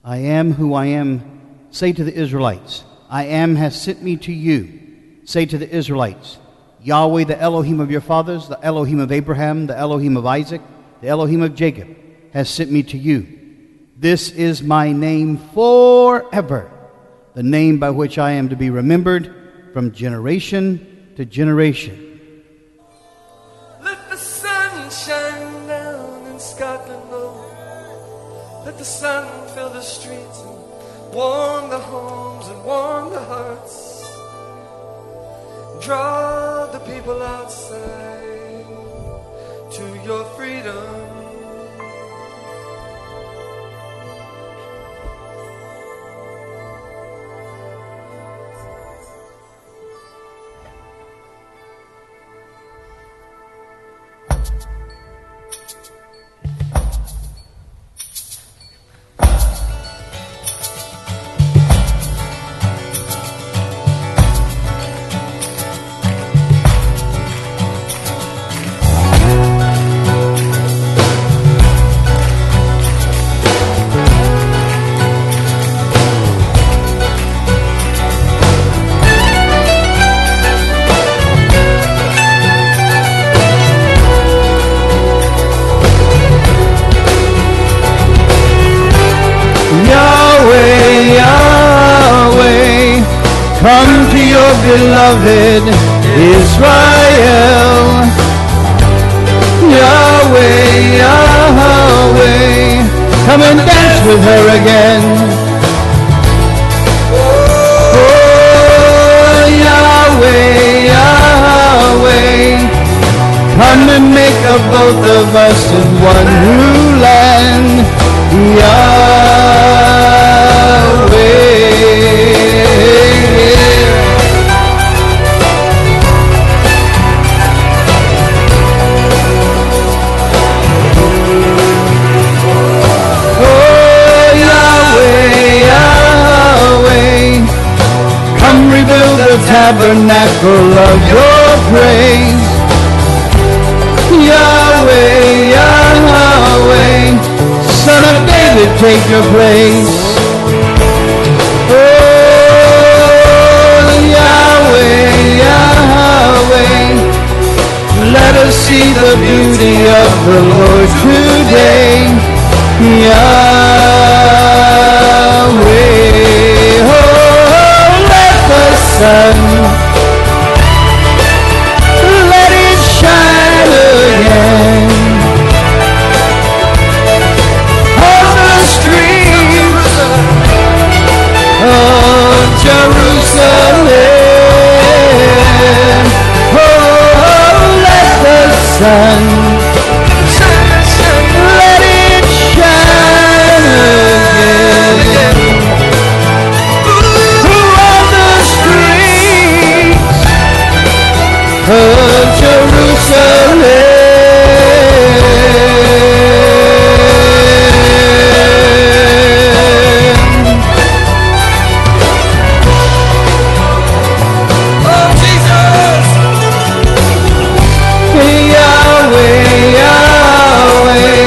I am who I am. Say to the Israelites, I am has sent me to you. Say to the Israelites, Yahweh, the Elohim of your fathers, the Elohim of Abraham, the Elohim of Isaac, the Elohim of Jacob, has sent me to you. This is my name forever, the name by which I am to be remembered from generation to generation. Let the sun shine down in Scotland, oh. Let the sun fill the streets and warm the homes and warm the hearts. Draw the people outside to your freedom. Come to your beloved Israel. Yahweh, Yahweh, come and dance with her again. Oh, Yahweh, Yahweh, come and make of both of us in one new land. Yahweh. Rebuild the tabernacle of your praise. Yahweh, Yahweh, Son of David, take your place. Oh, Yahweh, Yahweh, let us see the beauty of the Lord today. Yahweh, sun, let it shine again on the streets of Jerusalem. Oh, let the sun, let it shine again. Of Jerusalem. Oh, Jesus! Yahweh, Yahweh,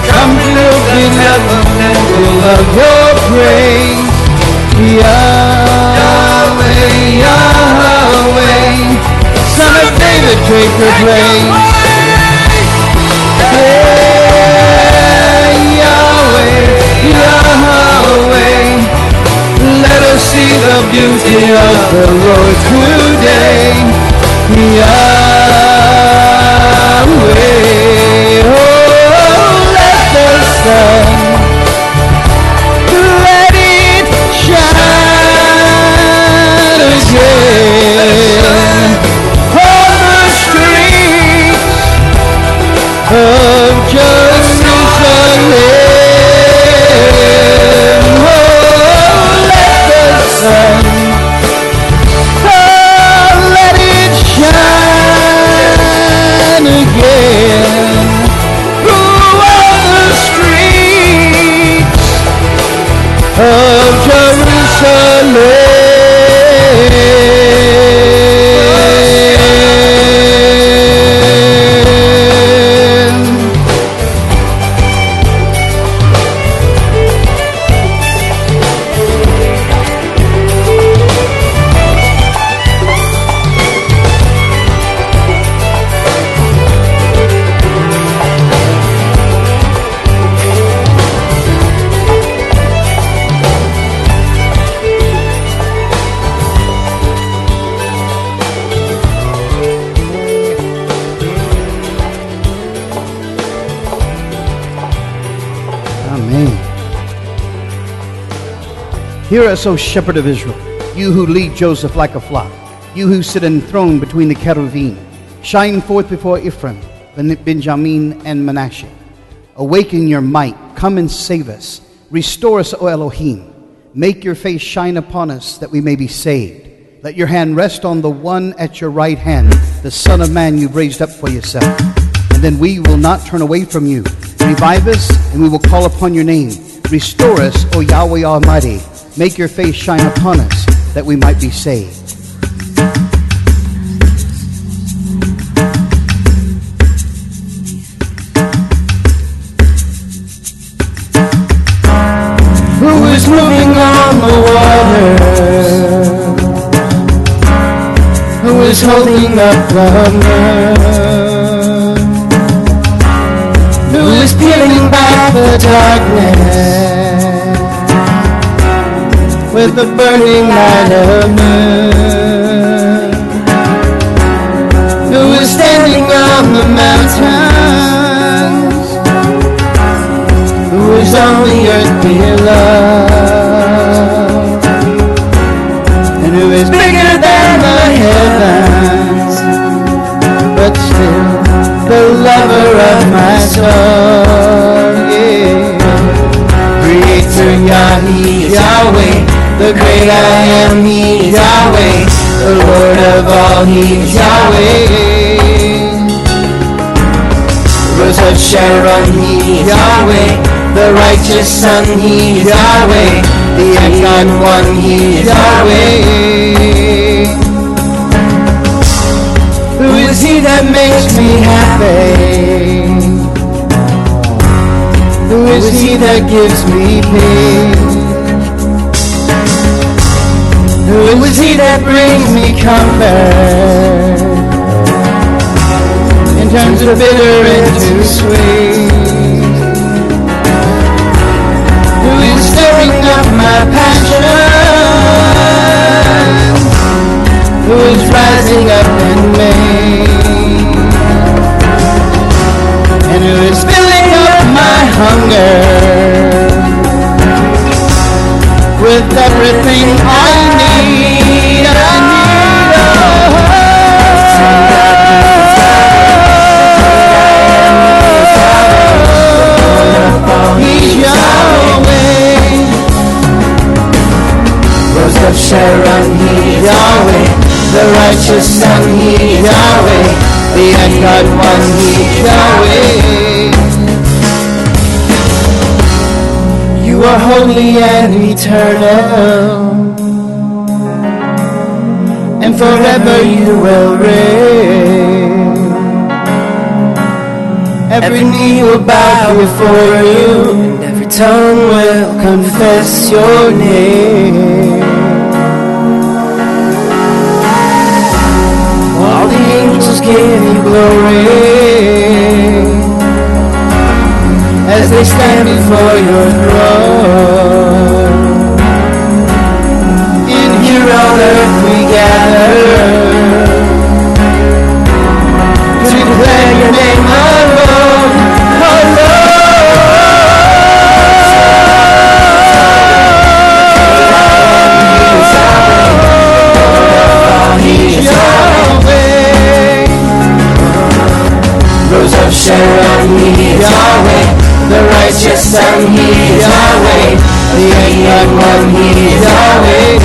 come to the tabernacle of your praise. Yahweh, Yahweh, Son of David, take your place. Hey, Yahweh, Yahweh, let us see the beauty of the Lord today. Yahweh, oh, let the sun, let it shine again on the streets of Jerusalem. Oh, let the sun, oh, let it shine. Hear us, O shepherd of Israel, you who lead Joseph like a flock, you who sit enthroned between the cherubim. Shine forth before Ephraim, Benjamin, and Manasseh. Awaken your might, come and save us. Restore us, O Elohim. Make your face shine upon us, that we may be saved. Let your hand rest on the one at your right hand, the Son of Man you've raised up for yourself. And then we will not turn away from you. Revive us, and we will call upon your name. Restore us, O Yahweh Almighty. Make your face shine upon us, that we might be saved. Who is moving on the water? Who is holding up the moon? Who is peeling back the darkness with the burning light of noon? Who is standing on the mountains? Who is on the earth below? And who is bigger than the heavens, but still the lover of my soul, yeah. Creator Yahweh, Yahweh, the great I am, He is Yahweh. The Lord of all, He is Yahweh. Rose of Sharon, He is Yahweh. The righteous Son, He is Yahweh. The Icon One, He is Yahweh. Who is He that makes me happy? Who is He that gives me peace? Who is He that brings me comfort and turns the bitter into sweet? Who is stirring up my passion? Who is rising up in me? And who is filling up my hunger with everything I need? He's Yahweh. Rose of Sharon, He is Yahweh. The righteous Son, He is Yahweh. The Icon One, He is Yahweh. You are holy and eternal, and forever You will reign. Every knee will bow before You, and every tongue will confess Your name. All the angels give You glory as they stand before Your throne. In here on earth we gather to declare Your name alone, alone. He's Yahweh. Rose of Sharon, He is Yahweh. The righteous Son, He is Yahweh. The Icon One, He is Yahweh.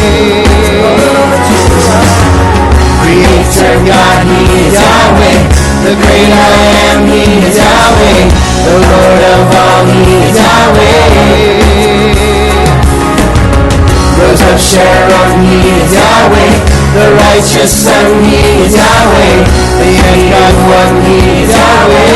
Creator God, He is Yahweh. The great I am, He is Yahweh. The Lord of all, He is Yahweh. Rose of Sharon, He is Yahweh. The righteous Son, He is Yahweh. The Icon One, He is Yahweh.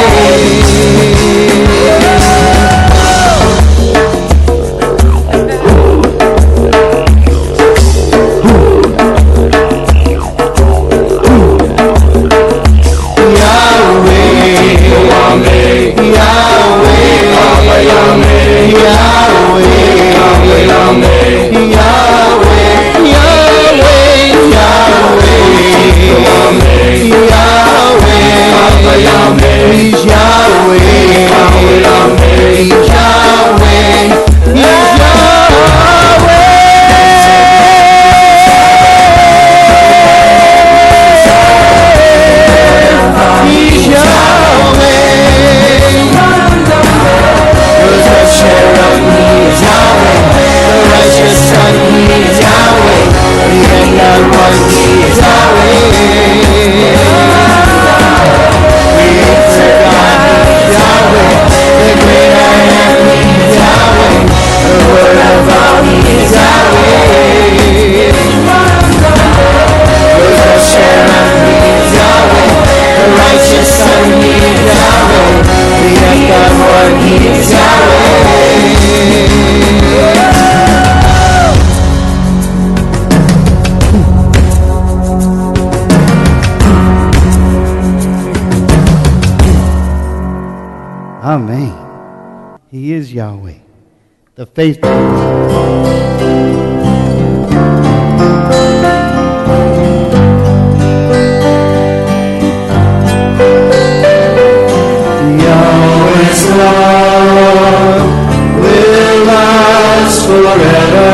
He's Yahweh. He is Yahweh, the faithful. Yahweh's love will last forever.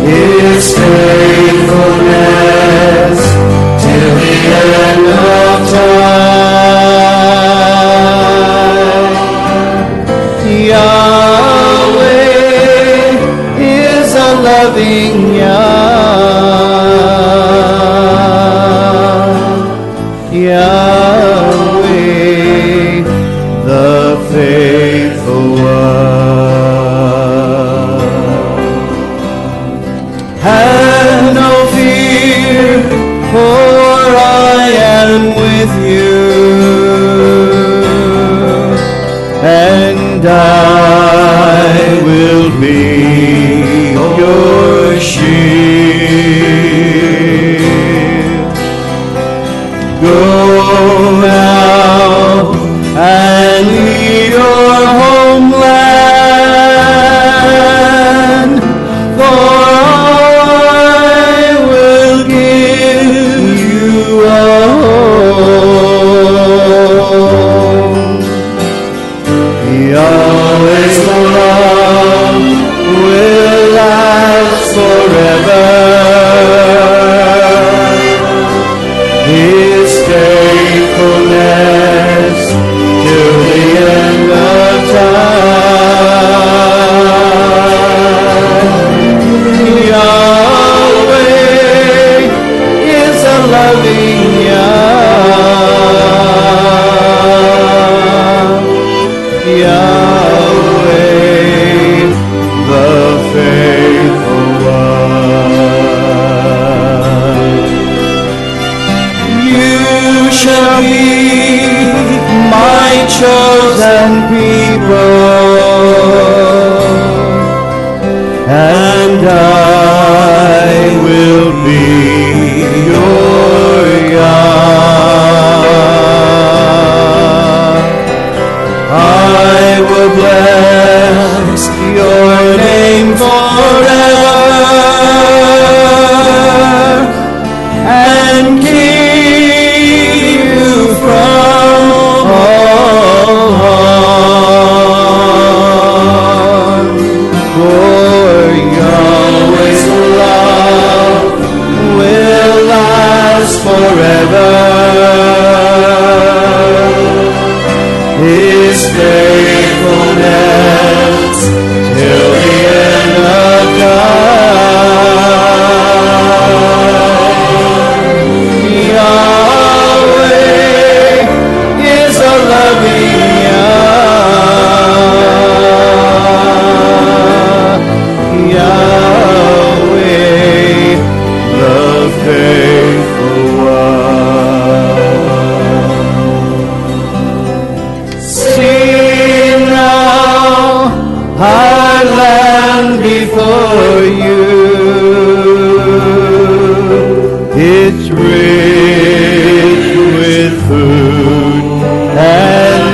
His faithfulness till the end of time. Yahweh is a loving Yahweh, the faithful one. Have no fear, for I am with you, and I will be your shield. Go now and leave your homeland, for I will give you a home. Yahweh's love will last forever. His faithfulness till the end of time. Yahweh is a loving Yahweh, the faithful one. You shall be my chosen people, and I will be your God. I will bless your name forever, and keep you from all harm. For Yahweh's love will last forever. His faithfulness till the end of time. Yahweh is a loving Yahweh, the faithful one. Sing now, our land before you. It's rich with food and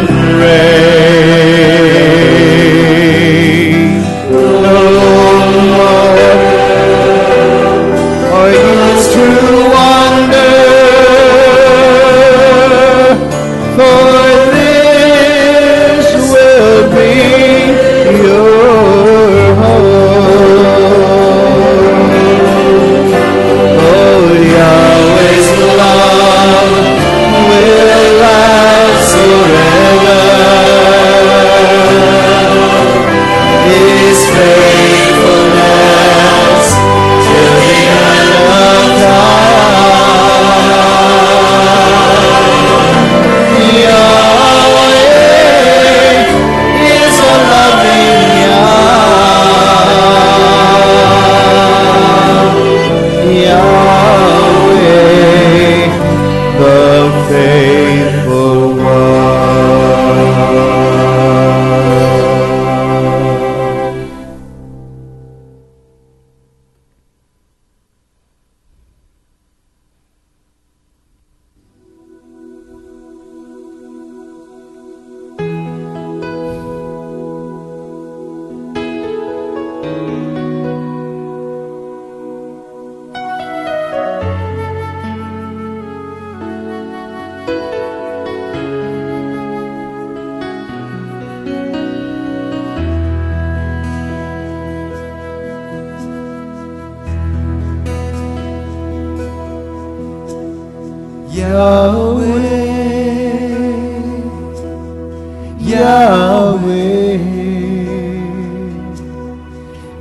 Yahweh,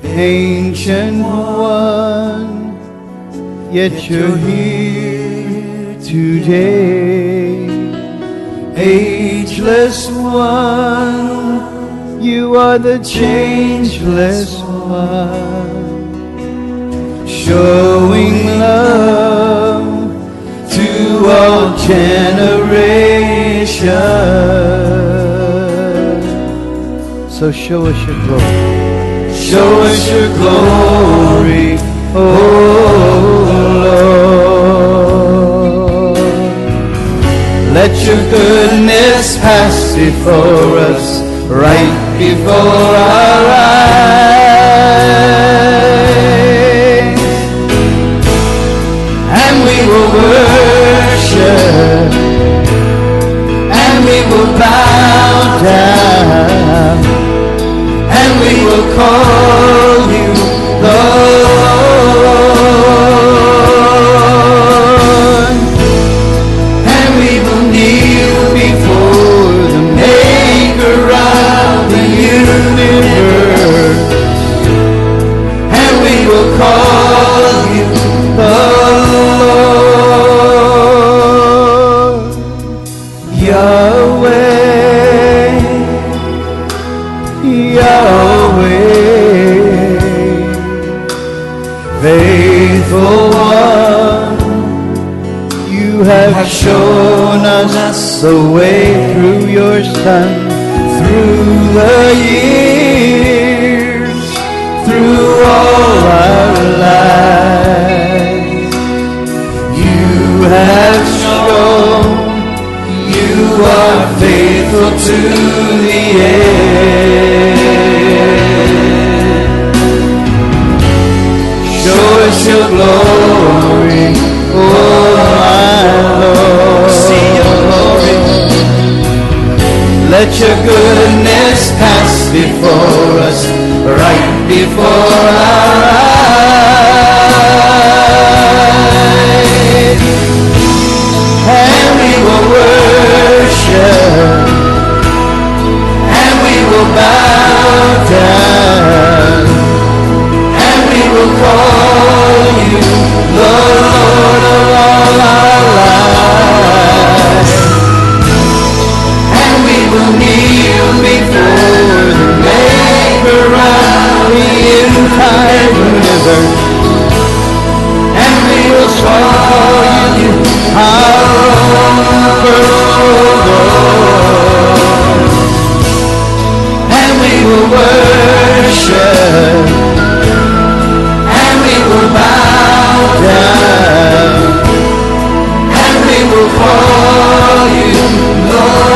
Ancient One, yet you're here today. Ageless One, you are the changeless One, showing love to all generations. So show us your glory. Show us your glory, oh Lord. Let your goodness pass before us, right before our eyes, and we will worship, and we will bow down, and we will call you Lord, and we will kneel before the Maker of the universe, and we will call you Lord. Yahweh, Yahweh, faithful one, you have shown us the way through your Son, through the years, through all our lives. You have shown you are faithful to the end. Show us your glory, oh my Lord. See your glory. Let your goodness pass before us, right before our eyes, and we will worship, and we will bow down, and we will call you Lord of all our lives, and we will kneel before the Maker of the entire universe, and we will call you our own Lord, and we will worship, and we will bow down, and we will call you Lord,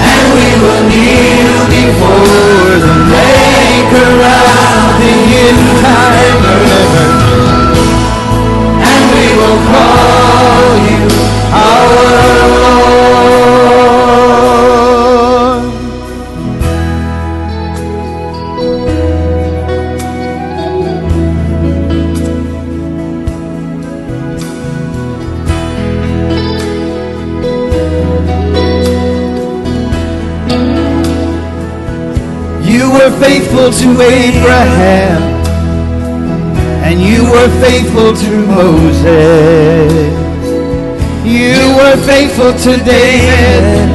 and we will kneel before the Maker of the entire universe, and we will call you our Lord. You were faithful to Abraham, and you were faithful to Moses. You were faithful to David,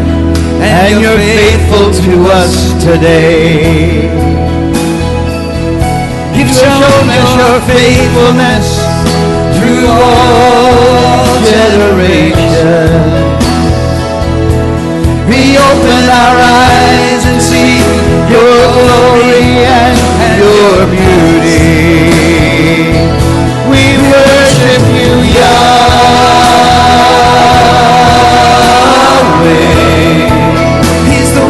and you're faithful to us today. You've shown us your faithfulness through all generations. We open our eyes and see your glory and your beauty. We worship you, Yahweh. He's the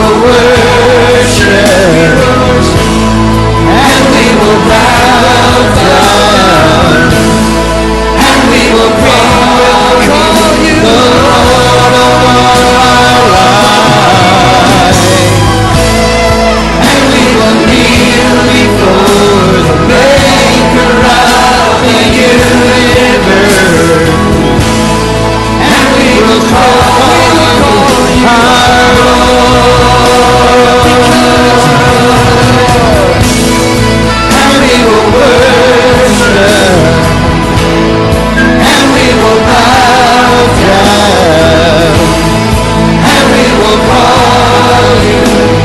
will worship. And we will bow down. And we will call you the Lord of our lives. And we will kneel before the Maker of the universe. And we will call you our Lord. And we will worship. And we will bow down. And we will call you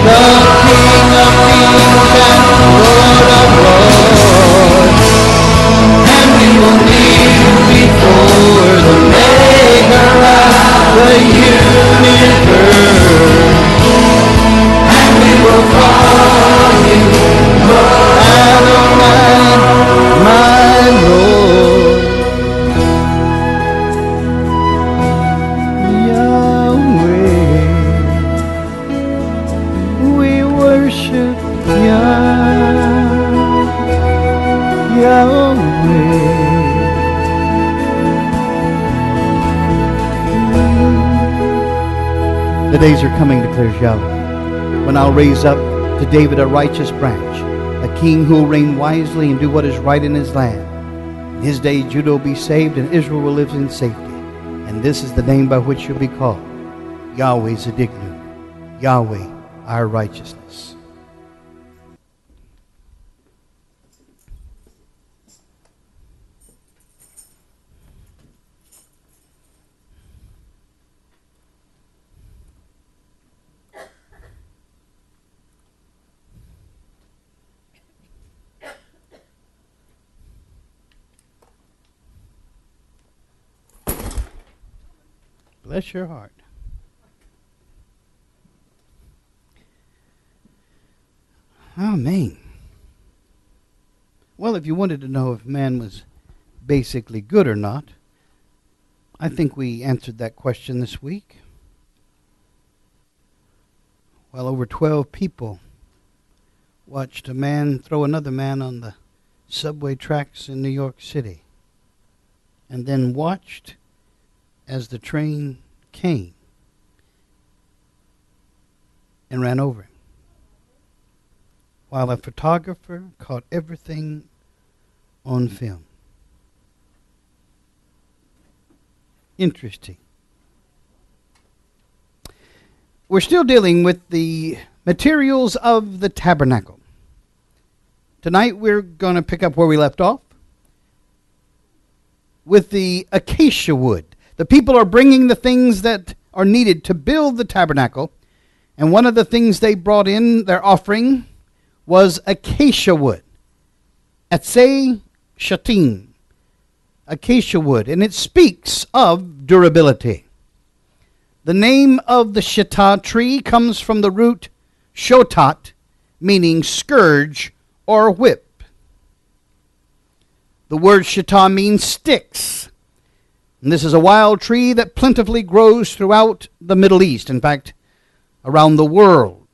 the King of Kings and Lord of Lords. And we will kneel before the Maker of the universe. And we will call you Adonai, my Lord. Yahweh, we worship Yahweh. The days are coming, declares Yahweh, when I'll raise up to David a righteous branch, a king who will reign wisely and do what is right in his land. In his day Judah will be saved and Israel will live in safety. And this is the name by which you'll be called, Yahweh Zedeknu, Yahweh our righteousness. Bless your heart. Amen. Well, if you wanted to know if man was basically good or not, I think we answered that question this week. Well, over 12 people watched a man throw another man on the subway tracks in New York City, and then watched as the train came and ran over him, while a photographer caught everything on film. Interesting. We're still dealing with the materials of the tabernacle. Tonight we're going to pick up where we left off with the acacia wood. The people are bringing the things that are needed to build the tabernacle, and one of the things they brought in their offering was acacia wood. Atzei shatim, acacia wood, and it speaks of durability. The name of the shittah tree comes from the root shotat, meaning scourge or whip. The word shittah means sticks. And this is a wild tree that plentifully grows throughout the Middle East, in fact, around the world.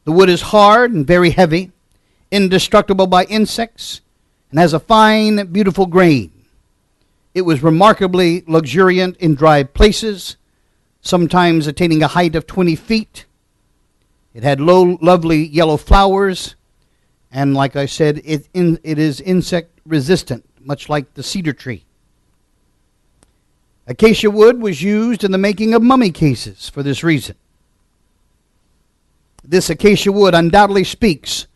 The wood is hard and very heavy, indestructible by insects, and has a fine, beautiful grain. It was remarkably luxuriant in dry places, sometimes attaining a height of 20 feet. It had lovely yellow flowers, and like I said, it is insect resistant, much like the cedar tree. Acacia wood was used in the making of mummy cases for this reason. This acacia wood undoubtedly speaks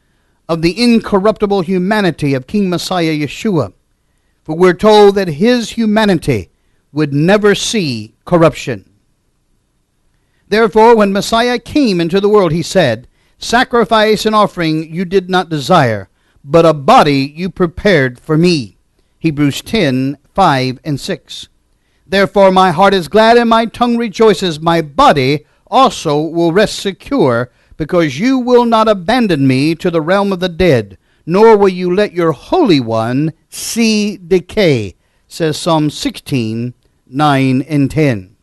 of the incorruptible humanity of King Messiah Yeshua, for we're told that his humanity would never see corruption. Therefore, when Messiah came into the world, he said, "Sacrifice and offering you did not desire, but a body you prepared for me." Hebrews 10:5 and 6. Therefore my heart is glad and my tongue rejoices. My body also will rest secure, because you will not abandon me to the realm of the dead, nor will you let your Holy One see decay, says Psalm 16:9 and 10.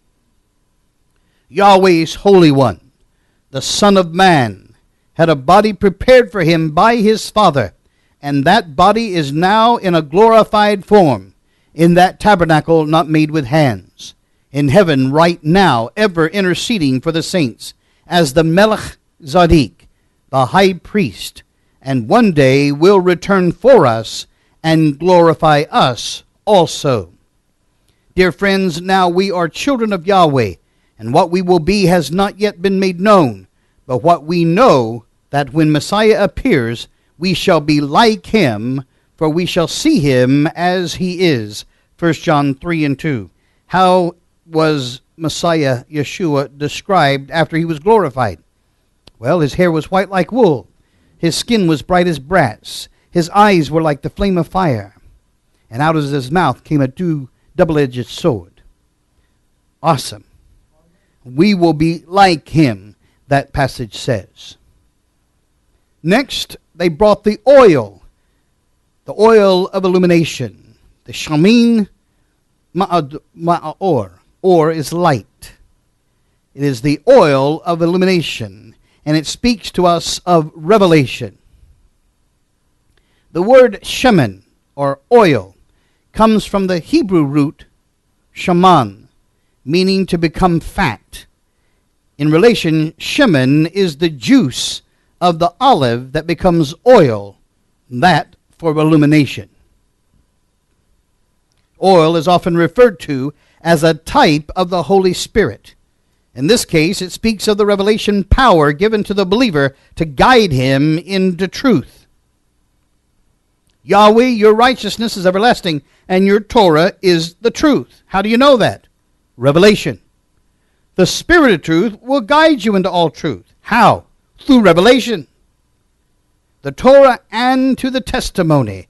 Yahweh's Holy One, the Son of Man, had a body prepared for him by his Father, and that body is now in a glorified form, in that tabernacle not made with hands, in heaven right now, ever interceding for the saints, as the Melech Zadik, the high priest, and one day will return for us and glorify us also. Dear friends, now we are children of Yahweh, and what we will be has not yet been made known, but what we know, that when Messiah appears, we shall be like him, for we shall see him as he is. 1 John 3 and 2. How was Messiah, Yeshua, described after he was glorified? Well, his hair was white like wool. His skin was bright as brass. His eyes were like the flame of fire. And out of his mouth came a double-edged sword. Awesome. We will be like him, that passage says. Next, they brought the oil of illumination, the shamin ma'or. Or is light. It is the oil of illumination, and it speaks to us of revelation. The word shemen, or oil, comes from the Hebrew root shaman, meaning to become fat. In relation, shemen is the juice of the olive that becomes oil, that for illumination. Oil is often referred to as a type of the Holy Spirit. In this case, it speaks of the revelation power given to the believer to guide him into truth. Yahweh, your righteousness is everlasting, and your Torah is the truth. How do you know that? Revelation. The Spirit of truth will guide you into all truth. How? Through revelation. The Torah and to the testimony.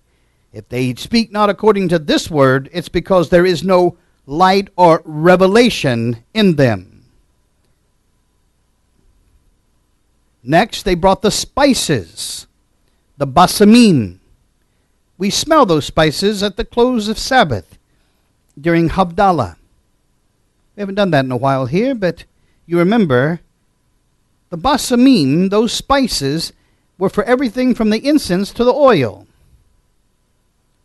If they speak not according to this word, it's because there is no light or revelation in them. Next, they brought the spices, the basamim. We smell those spices at the close of Sabbath during Havdalah. We haven't done that in a while here, but you remember the basamim, those spices, were for everything from the incense to the oil.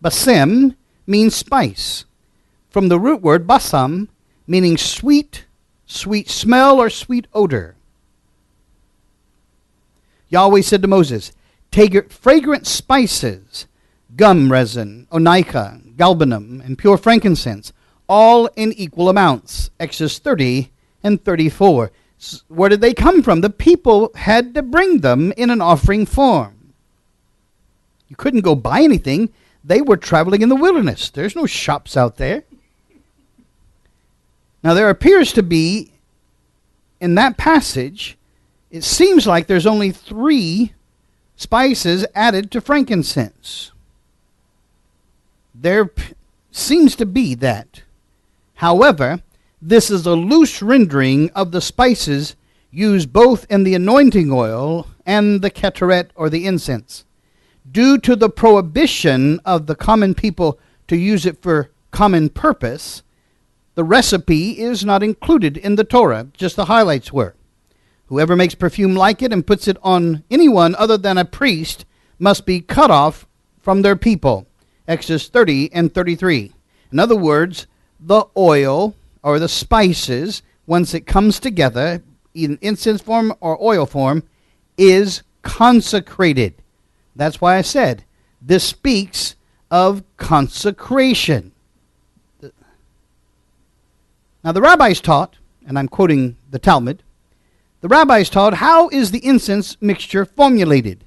Basem means spice, from the root word basam, meaning sweet smell or sweet odor. Yahweh said to Moses, take fragrant spices, gum resin, onycha, galbanum, and pure frankincense, all in equal amounts. Exodus 30 and 34. Where did they come from? The people had to bring them in an offering form. You couldn't go buy anything. They were traveling in the wilderness. There's no shops out there. Now there appears to be, in that passage, it seems like there's only 3 spices added to frankincense. There seems to be that. However, this is a loose rendering of the spices used both in the anointing oil and the ketoret or the incense. Due to the prohibition of the common people to use it for common purpose, the recipe is not included in the Torah, just the highlights were. Whoever makes perfume like it and puts it on anyone other than a priest must be cut off from their people. Exodus 30 and 33. In other words, the oil or the spices, once it comes together, in incense form or oil form, is consecrated. That's why I said this speaks of consecration. Now the rabbis taught, and I'm quoting the Talmud, the rabbis taught, how is the incense mixture formulated?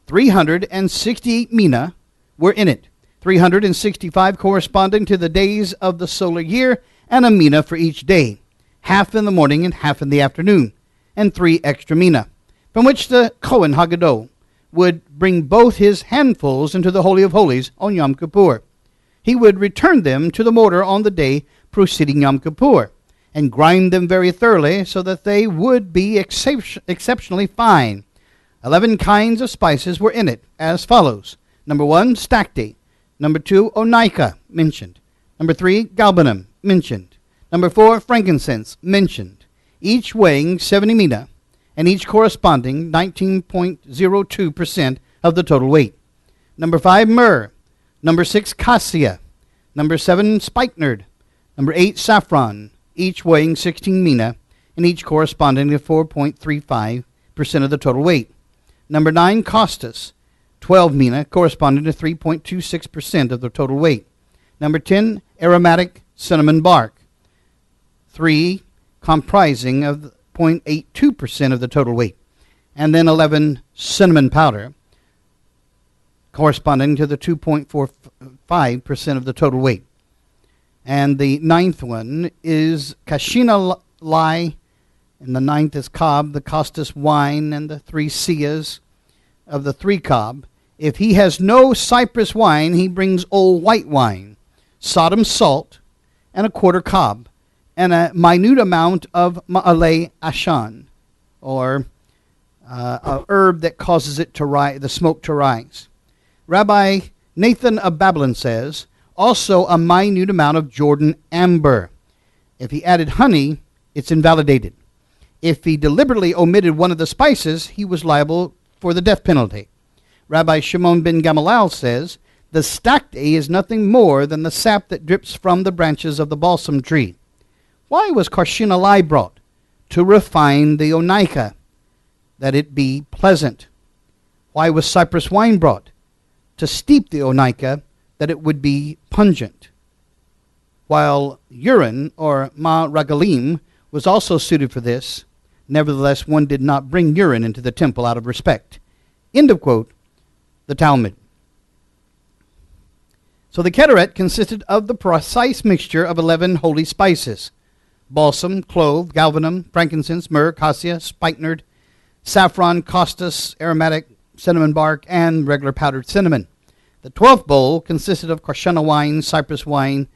368 mina were in it, 365 corresponding to the days of the solar year, and a mina for each day, half in the morning and half in the afternoon, and 3 extra mina, from which the Kohen Haggadah would bring both his handfuls into the Holy of Holies on Yom Kippur. He would return them to the mortar on the day preceding Yom Kippur, and grind them very thoroughly so that they would be exceptionally fine. 11 kinds of spices were in it, as follows. Number 1, stacte. Number 2, onycha, mentioned. Number 3, galbanum, mentioned. Number 4, frankincense, mentioned. Each weighing 70 mina, and each corresponding 19.02% of the total weight. Number 5, myrrh. Number 6, cassia. Number 7, spikenard. Number 8, saffron, each weighing 16 mina, and each corresponding to 4.35% of the total weight. Number 9, costus, 12 mina, corresponding to 3.26% of the total weight. Number 10, aromatic cinnamon bark, 3, comprising of 0.82% of the total weight. And then 11, cinnamon powder, corresponding to the 2.45% of the total weight. And the 9th one is kashina lye, and the 9th is cob, the costus wine, and the 3 sias of the 3 cob. If he has no cypress wine, he brings old white wine, Sodom salt, and a quarter cob, and a minute amount of ma'ale ashan, or a herb that causes it to rise, the smoke to rise. Rabbi Nathan of Babylon says, also a minute amount of Jordan amber. If he added honey, it's invalidated. If he deliberately omitted one of the spices, he was liable for the death penalty. Rabbi Shimon ben Gamaliel says, the stacte is nothing more than the sap that drips from the branches of the balsam tree. Why was kashina lye brought? To refine the onycha, that it be pleasant. Why was cypress wine brought? To steep the onycha, that it would be pungent. While urine, or ma ragalim, was also suited for this, nevertheless one did not bring urine into the temple out of respect. End of quote. The Talmud. So the Ketoret consisted of the precise mixture of 11 holy spices: balsam, clove, galbanum, frankincense, myrrh, cassia, spikenard, saffron, costus, aromatic, cinnamon bark, and regular powdered cinnamon. The 12th bowl consisted of kashana wine, cypress wine,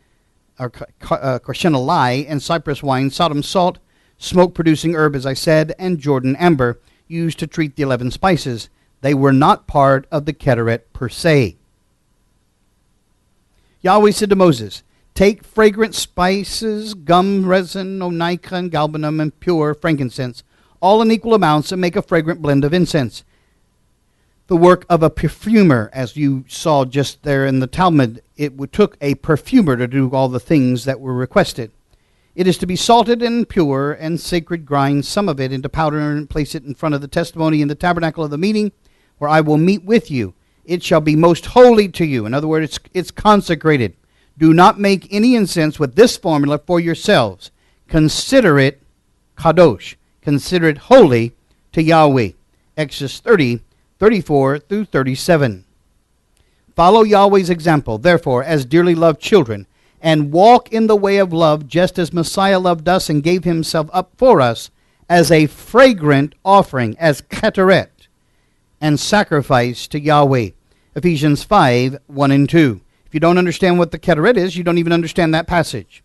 or kashana lye, and cypress wine, Sodom salt, smoke-producing herb, as I said, and Jordan amber, used to treat the 11 spices. They were not part of the Ketoret per se. Yahweh said to Moses, take fragrant spices, gum, resin, onycha, and galbanum, and pure frankincense, all in equal amounts, and make a fragrant blend of incense. The work of a perfumer, as you saw just there in the Talmud, it took a perfumer to do all the things that were requested. It is to be salted and pure, and sacred grind some of it into powder and place it in front of the testimony in the tabernacle of the meeting, where I will meet with you. It shall be most holy to you. In other words, it's consecrated. Do not make any incense with this formula for yourselves. Consider it kadosh. Consider it holy to Yahweh. Exodus 30, 34 through 37. Follow Yahweh's example, therefore, as dearly loved children, and walk in the way of love, just as Messiah loved us and gave himself up for us as a fragrant offering, as ketoret, and sacrifice to Yahweh. Ephesians 5, 1 and 2. If you don't understand what the ketoret is, you don't even understand that passage.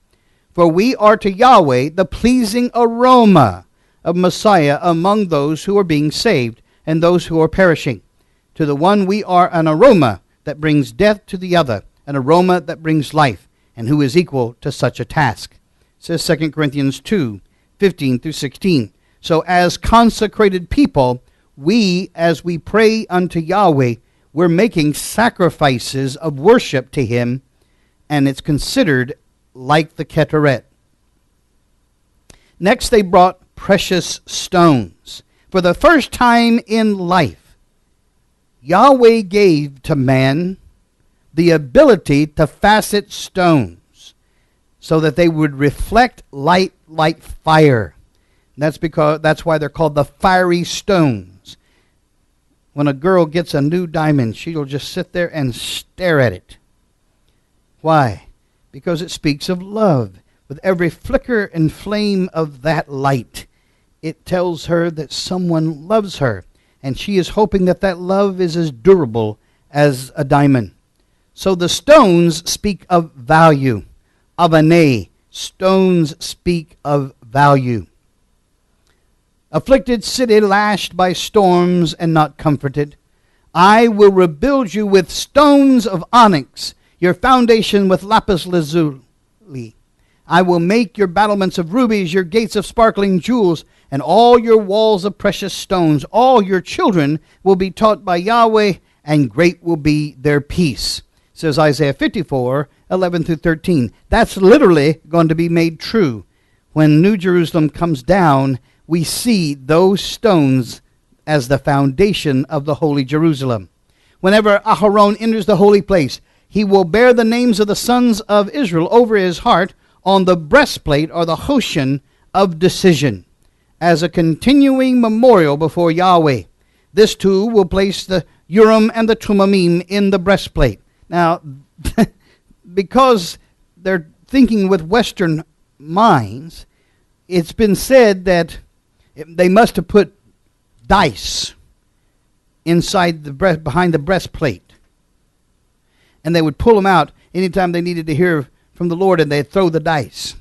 For we are to Yahweh the pleasing aroma of Messiah among those who are being saved and those who are perishing. To the one we are an aroma that brings death, to the other an aroma that brings life, and who is equal to such a task. It says 2 Corinthians 2, 15 through 16. So as consecrated people, we, as we pray unto Yahweh, we're making sacrifices of worship to him, and it's considered like the ketoret. Next, they brought precious stones. For the first time in life, Yahweh gave to man the ability to facet stones so that they would reflect light like fire. That's why they're called the fiery stones. When a girl gets a new diamond, she'll just sit there and stare at it. Why? Because it speaks of love. With every flicker and flame of that light, it tells her that someone loves her, and she is hoping that that love is as durable as a diamond. So the stones speak of value. Avane, stones speak of value. Afflicted city, lashed by storms and not comforted, I will rebuild you with stones of onyx, your foundation with lapis lazuli. I will make your battlements of rubies, your gates of sparkling jewels, and all your walls of precious stones. All your children will be taught by Yahweh, and great will be their peace. Says Isaiah 54, 11 through 13. That's literally going to be made true. When New Jerusalem comes down, we see those stones as the foundation of the holy Jerusalem. Whenever Aharon enters the holy place, he will bear the names of the sons of Israel over his heart on the breastplate or the hoshin of decision, as a continuing memorial before Yahweh. This too will place the Urim and the Tumimim in the breastplate. Now, because they're thinking with Western minds, it's been said that they must have put dice inside behind the breastplate, and they would pull them out anytime they needed to hear from the Lord, and they'd throw the dice.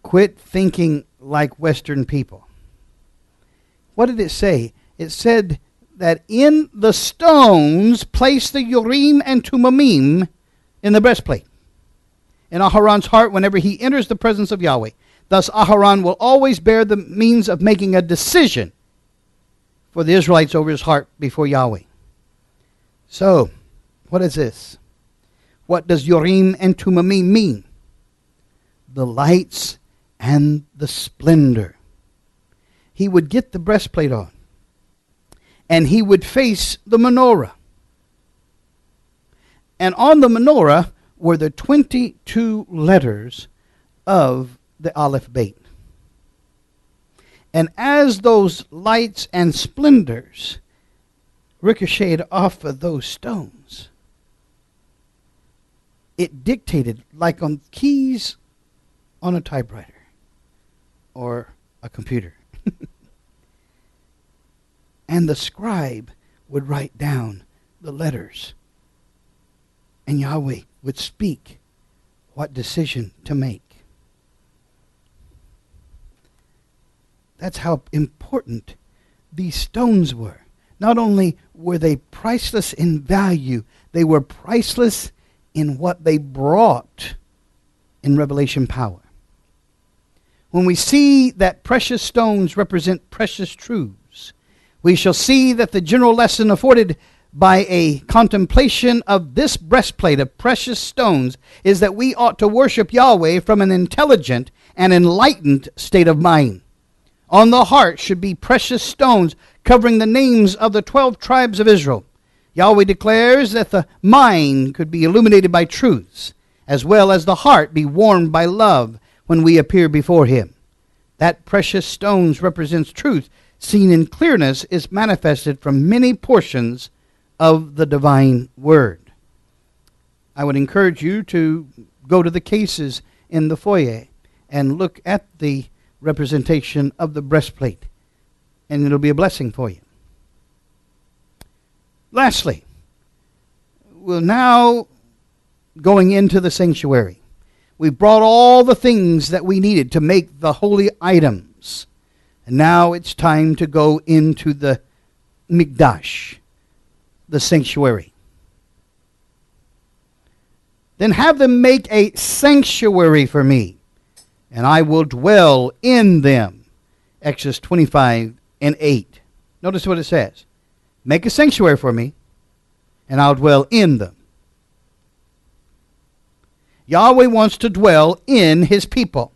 Quit thinking like Western people. What did it say? It said that in the stones place the Urim and Tumimim in the breastplate, in Aharon's heart whenever he enters the presence of Yahweh. Thus Aharon will always bear the means of making a decision for the Israelites over his heart before Yahweh. So, what is this? What does Urim and Tumimim mean? The lights and the splendor. He would get the breastplate on, and he would face the menorah. And on the menorah were the 22 letters of the Aleph Beit. And as those lights and splendors ricocheted off of those stones, it dictated like on keys on a typewriter or a computer. And the scribe would write down the letters, and Yahweh would speak what decision to make. That's how important these stones were. Not only were they priceless in value, they were priceless in what they brought in revelation power. When we see that precious stones represent precious truths, we shall see that the general lesson afforded by a contemplation of this breastplate of precious stones is that we ought to worship Yahweh from an intelligent and enlightened state of mind. On the heart should be precious stones covering the names of the 12 tribes of Israel. Yahweh declares that the mind could be illuminated by truths, as well as the heart be warmed by love when we appear before him. That precious stones represents truth, seen in clearness, is manifested from many portions of the divine word. I would encourage you to go to the cases in the foyer and look at the representation of the breastplate, and it'll be a blessing for you. Lastly, we're now going into the sanctuary. We've brought all the things that we needed to make the holy items. And now it's time to go into the Mikdash, the sanctuary. Then have them make a sanctuary for me, and I will dwell in them. Exodus 25 and 8. Notice what it says. Make a sanctuary for me, and I'll dwell in them. Yahweh wants to dwell in his people.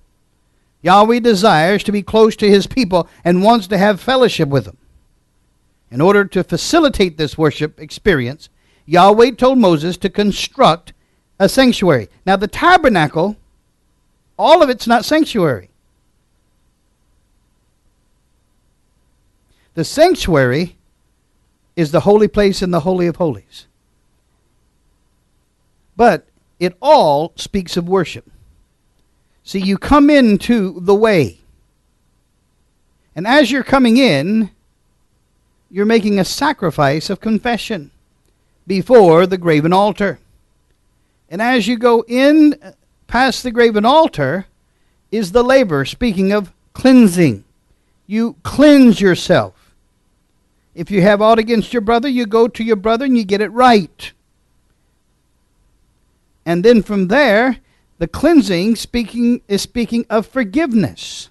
Yahweh desires to be close to his people and wants to have fellowship with them. In order to facilitate this worship experience, Yahweh told Moses to construct a sanctuary. Now the tabernacle, all of it's not sanctuary. The sanctuary is the holy place in the Holy of Holies. But it all speaks of worship. See, you come into the way. And as you're coming in, you're making a sacrifice of confession before the graven altar. And as you go in past the graven altar is the laver, speaking of cleansing. You cleanse yourself. If you have aught against your brother, you go to your brother and you get it right. And then from there, the cleansing is speaking of forgiveness.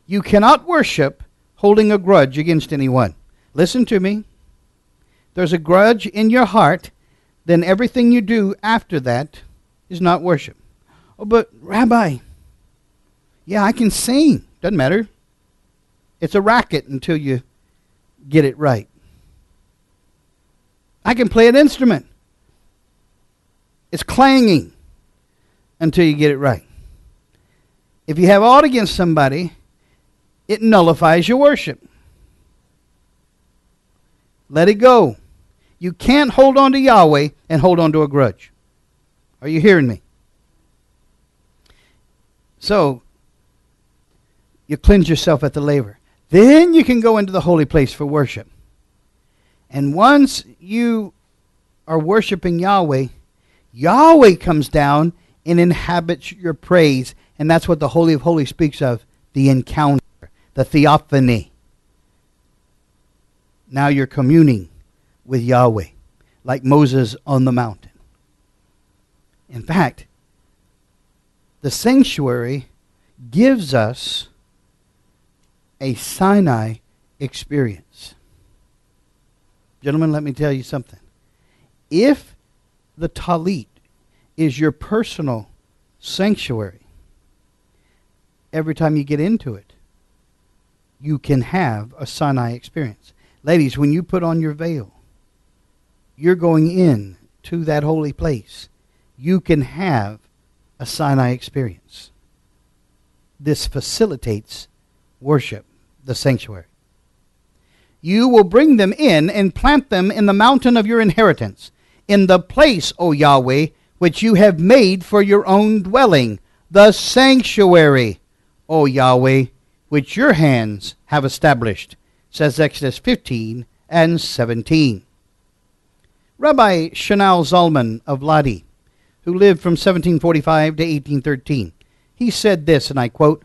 You cannot worship holding a grudge against anyone. Listen to me. There's a grudge in your heart, then everything you do after that is not worship. Oh, but Rabbi, yeah, I can sing. Doesn't matter. It's a racket until you get it right. I can play an instrument. It's clanging until you get it right. If you have aught against somebody, it nullifies your worship. Let it go. You can't hold on to Yahweh and hold on to a grudge. Are you hearing me? So, you cleanse yourself at the laver. Then you can go into the holy place for worship. And once you are worshiping Yahweh, Yahweh comes down and inhabits your praise. And that's what the Holy of Holies speaks of, the encounter, the theophany. Now you're communing with Yahweh, like Moses on the mountain. In fact, the sanctuary gives us a Sinai experience. Gentlemen, let me tell you something. If the Talit is your personal sanctuary, every time you get into it, you can have a Sinai experience. Ladies, when you put on your veil, you're going in to that holy place. You can have a Sinai experience. This facilitates worship, the sanctuary. You will bring them in and plant them in the mountain of your inheritance, in the place, O Yahweh, which you have made for your own dwelling, the sanctuary, O Yahweh, which your hands have established, says Exodus 15 and 17. Rabbi Shanal Zalman of Ladi, who lived from 1745 to 1813, he said this, and I quote,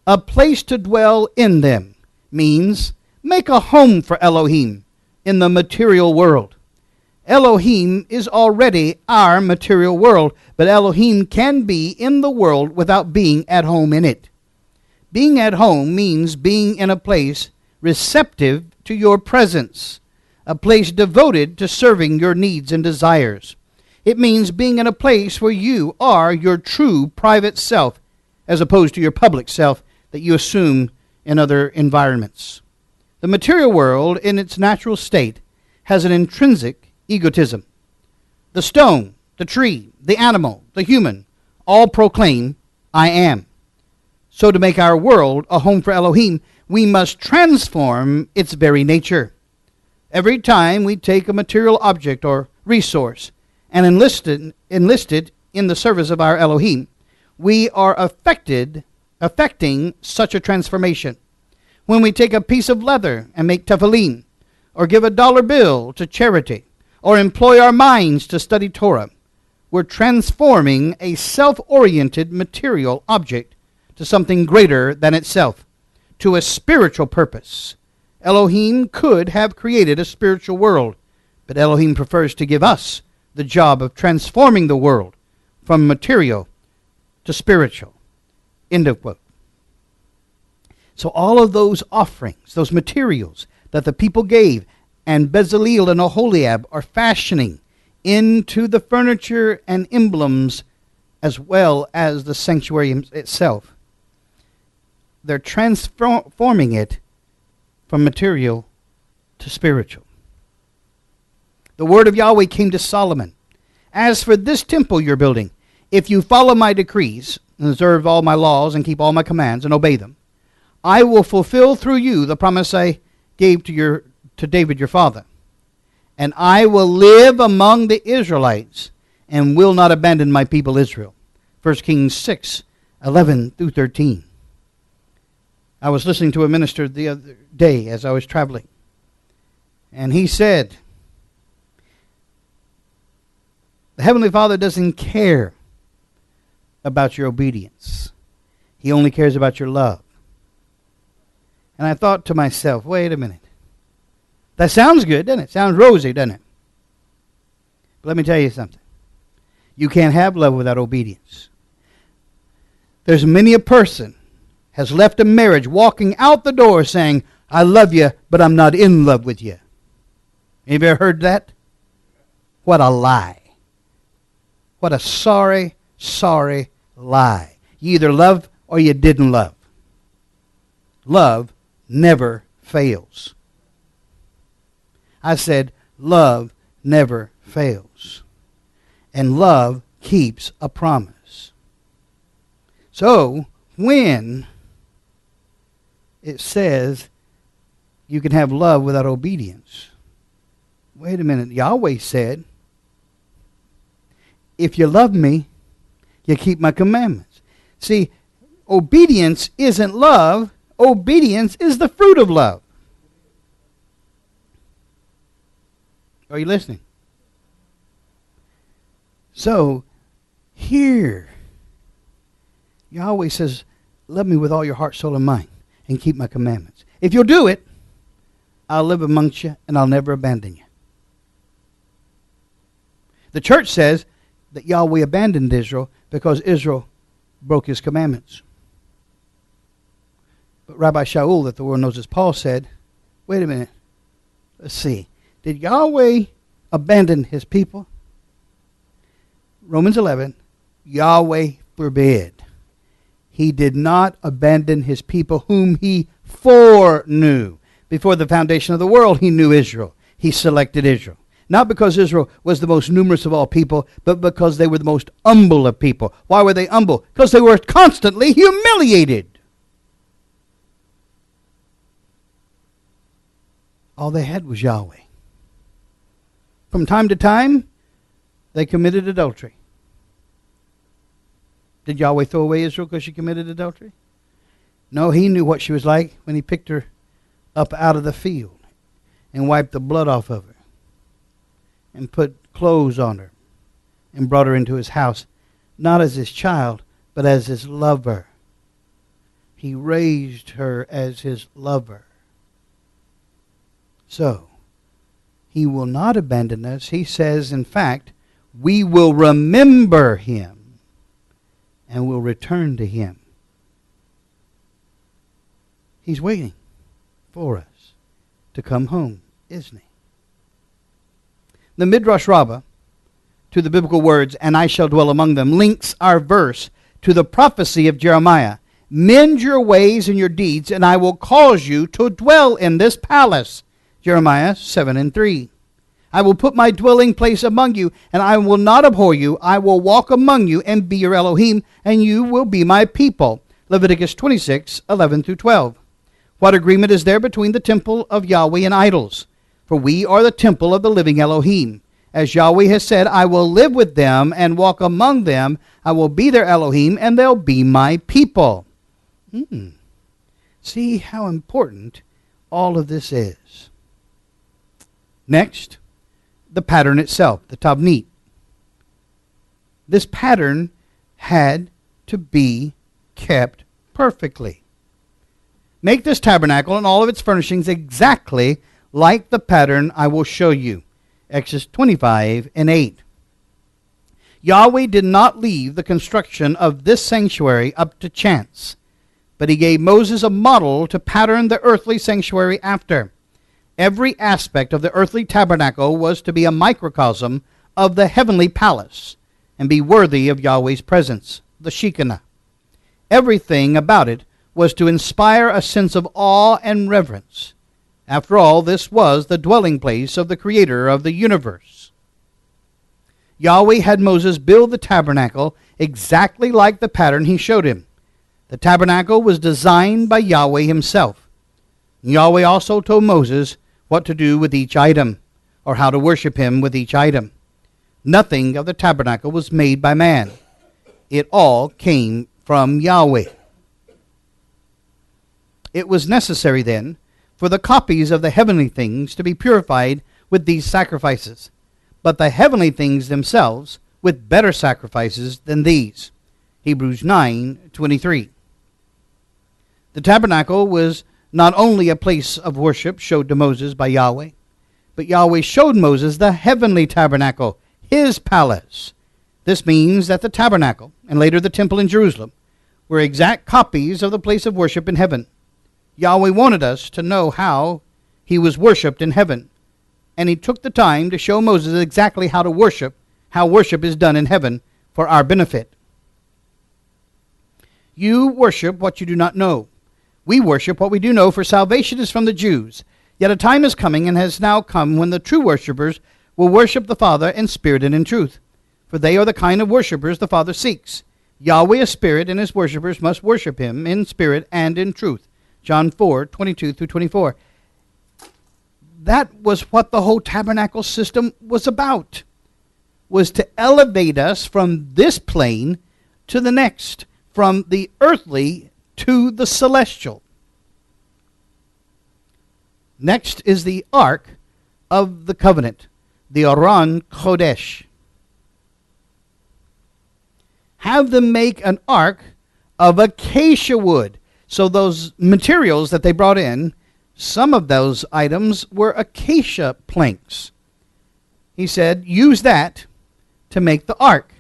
"A place to dwell in them means make a home for Elohim in the material world. Elohim is already our material world, but Elohim can be in the world without being at home in it. Being at home means being in a place receptive to your presence, a place devoted to serving your needs and desires. It means being in a place where you are your true private self, as opposed to your public self that you assume in other environments. The material world, in its natural state, has an intrinsic egotism. The stone, the tree, the animal, the human, all proclaim, I am. So to make our world a home for Elohim, we must transform its very nature. Every time we take a material object or resource and enlist it in the service of our Elohim, we are affecting such a transformation. When we take a piece of leather and make tefillin, or give a dollar bill to charity, or employ our minds to study Torah, we're transforming a self-oriented material object to something greater than itself, to a spiritual purpose. Elohim could have created a spiritual world, but Elohim prefers to give us the job of transforming the world from material to spiritual. End of quote. So all of those offerings, those materials that the people gave, and Bezalel and Oholiab are fashioning into the furniture and emblems as well as the sanctuary itself. They're transforming it from material to spiritual. The word of Yahweh came to Solomon. As for this temple you're building, if you follow my decrees, and observe all my laws, and keep all my commands, and obey them, I will fulfill through you the promise I gave to David your father. And I will live among the Israelites, and will not abandon my people Israel. 1 Kings 6, 11 through 13. I was listening to a minister the other day as I was traveling. And he said, the Heavenly Father doesn't care about your obedience. He only cares about your love. And I thought to myself, wait a minute. That sounds good, doesn't it? Sounds rosy, doesn't it? But let me tell you something. You can't have love without obedience. There's many a person has left a marriage walking out the door saying, I love you, but I'm not in love with you. Have you ever heard that? What a lie. What a sorry, sorry lie. You either love or you didn't love. Love never fails. I said, love never fails. And love keeps a promise. So, when it says you can have love without obedience, wait a minute, Yahweh said, if you love me, you keep my commandments. See, obedience isn't love. Obedience is the fruit of love. Are you listening? So, here, Yahweh says, love me with all your heart, soul, and mind, and keep my commandments. If you'll do it, I'll live amongst you, and I'll never abandon you. The church says that Yahweh abandoned Israel because Israel broke his commandments. But Rabbi Shaul, that the world knows as Paul, said, wait a minute, let's see. Did Yahweh abandon his people? Romans 11, Yahweh forbid. He did not abandon his people whom he foreknew. Before the foundation of the world, he knew Israel. He selected Israel. Not because Israel was the most numerous of all people, but because they were the most humble of people. Why were they humble? Because they were constantly humiliated. All they had was Yahweh. From time to time, they committed adultery. Did Yahweh throw away Israel because she committed adultery? No, he knew what she was like when he picked her up out of the field and wiped the blood off of her and put clothes on her and brought her into his house, not as his child, but as his lover. He raised her as his lover. So, he will not abandon us. He says, in fact, we will remember him and will return to him. He's waiting for us to come home, isn't he? The Midrash Rabbah, to the biblical words, and I shall dwell among them, links our verse to the prophecy of Jeremiah. Mend your ways and your deeds, and I will cause you to dwell in this palace. Jeremiah 7:3. I will put my dwelling place among you, and I will not abhor you. I will walk among you and be your Elohim, and you will be my people. Leviticus 26:11-12. What agreement is there between the temple of Yahweh and idols? For we are the temple of the living Elohim. As Yahweh has said, I will live with them and walk among them. I will be their Elohim, and they'll be my people. See how important all of this is. Next, the pattern itself, the tabnit. This pattern had to be kept perfectly. Make this tabernacle and all of its furnishings exactly like the pattern I will show you. Exodus 25:8. Yahweh did not leave the construction of this sanctuary up to chance, but he gave Moses a model to pattern the earthly sanctuary after. Every aspect of the earthly tabernacle was to be a microcosm of the heavenly palace and be worthy of Yahweh's presence, the Shekinah. Everything about it was to inspire a sense of awe and reverence. After all, this was the dwelling place of the Creator of the universe. Yahweh had Moses build the tabernacle exactly like the pattern he showed him. The tabernacle was designed by Yahweh himself. Yahweh also told Moses what to do with each item, or how to worship him with each item. Nothing of the tabernacle was made by man. It all came from Yahweh. It was necessary then for the copies of the heavenly things to be purified with these sacrifices, but the heavenly things themselves with better sacrifices than these. Hebrews 9:23. The tabernacle was not only a place of worship showed to Moses by Yahweh, but Yahweh showed Moses the heavenly tabernacle, his palace. This means that the tabernacle, and later the temple in Jerusalem, were exact copies of the place of worship in heaven. Yahweh wanted us to know how he was worshipped in heaven, and he took the time to show Moses exactly how worship is done in heaven for our benefit. You worship what you do not know. We worship what we do know, for salvation is from the Jews. Yet a time is coming, and has now come, when the true worshippers will worship the Father in spirit and in truth, for they are the kind of worshippers the Father seeks. Yahweh is spirit, and his worshippers must worship him in spirit and in truth. John 4:22-24. That was what the whole tabernacle system was about, was to elevate us from this plane to the next, from the earthly to the celestial. Next is the Ark of the Covenant, the Aron Kodesh. Have them make an ark of acacia wood. So those materials that they brought in, some of those items were acacia planks. He said, use that to make the ark.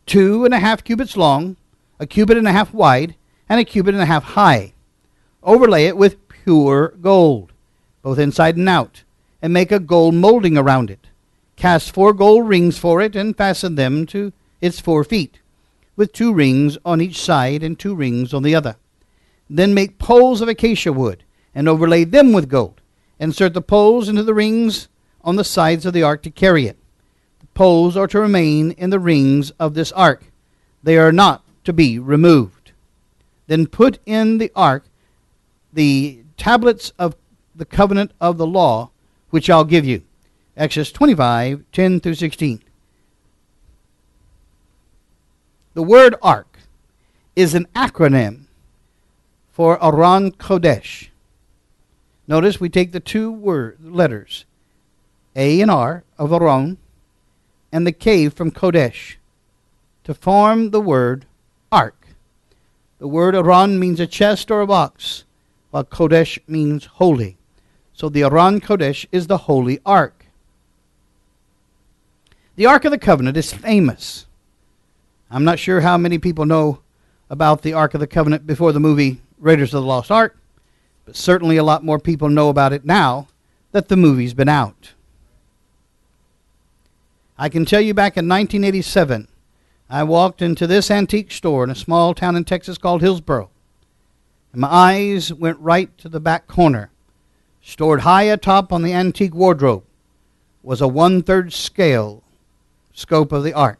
2.5 cubits long, 1.5 cubits wide, and 1.5 cubits high. Overlay it with pure gold, both inside and out, and make a gold molding around it. Cast 4 gold rings for it, and fasten them to its 4 feet, with 2 rings on each side and 2 rings on the other. Then make poles of acacia wood, and overlay them with gold. Insert the poles into the rings on the sides of the ark to carry it. The poles are to remain in the rings of this ark. They are not to be removed. Then put in the ark the tablets of the covenant of the law, which I'll give you. Exodus 25:10-16. The word ark is an acronym for Aron Kodesh. Notice we take the 2 letters, A and R of Aron, and the K from Kodesh, to form the word ark. The word Aron means a chest or a box, while Kodesh means holy. So the Aron Kodesh is the holy ark. The Ark of the Covenant is famous. I'm not sure how many people know about the Ark of the Covenant before the movie Raiders of the Lost Ark, but certainly a lot more people know about it now that the movie's been out. I can tell you back in 1987, I walked into this antique store in a small town in Texas called Hillsboro, and my eyes went right to the back corner. Stored high atop on the antique wardrobe was a 1/3 scale scope of the ark.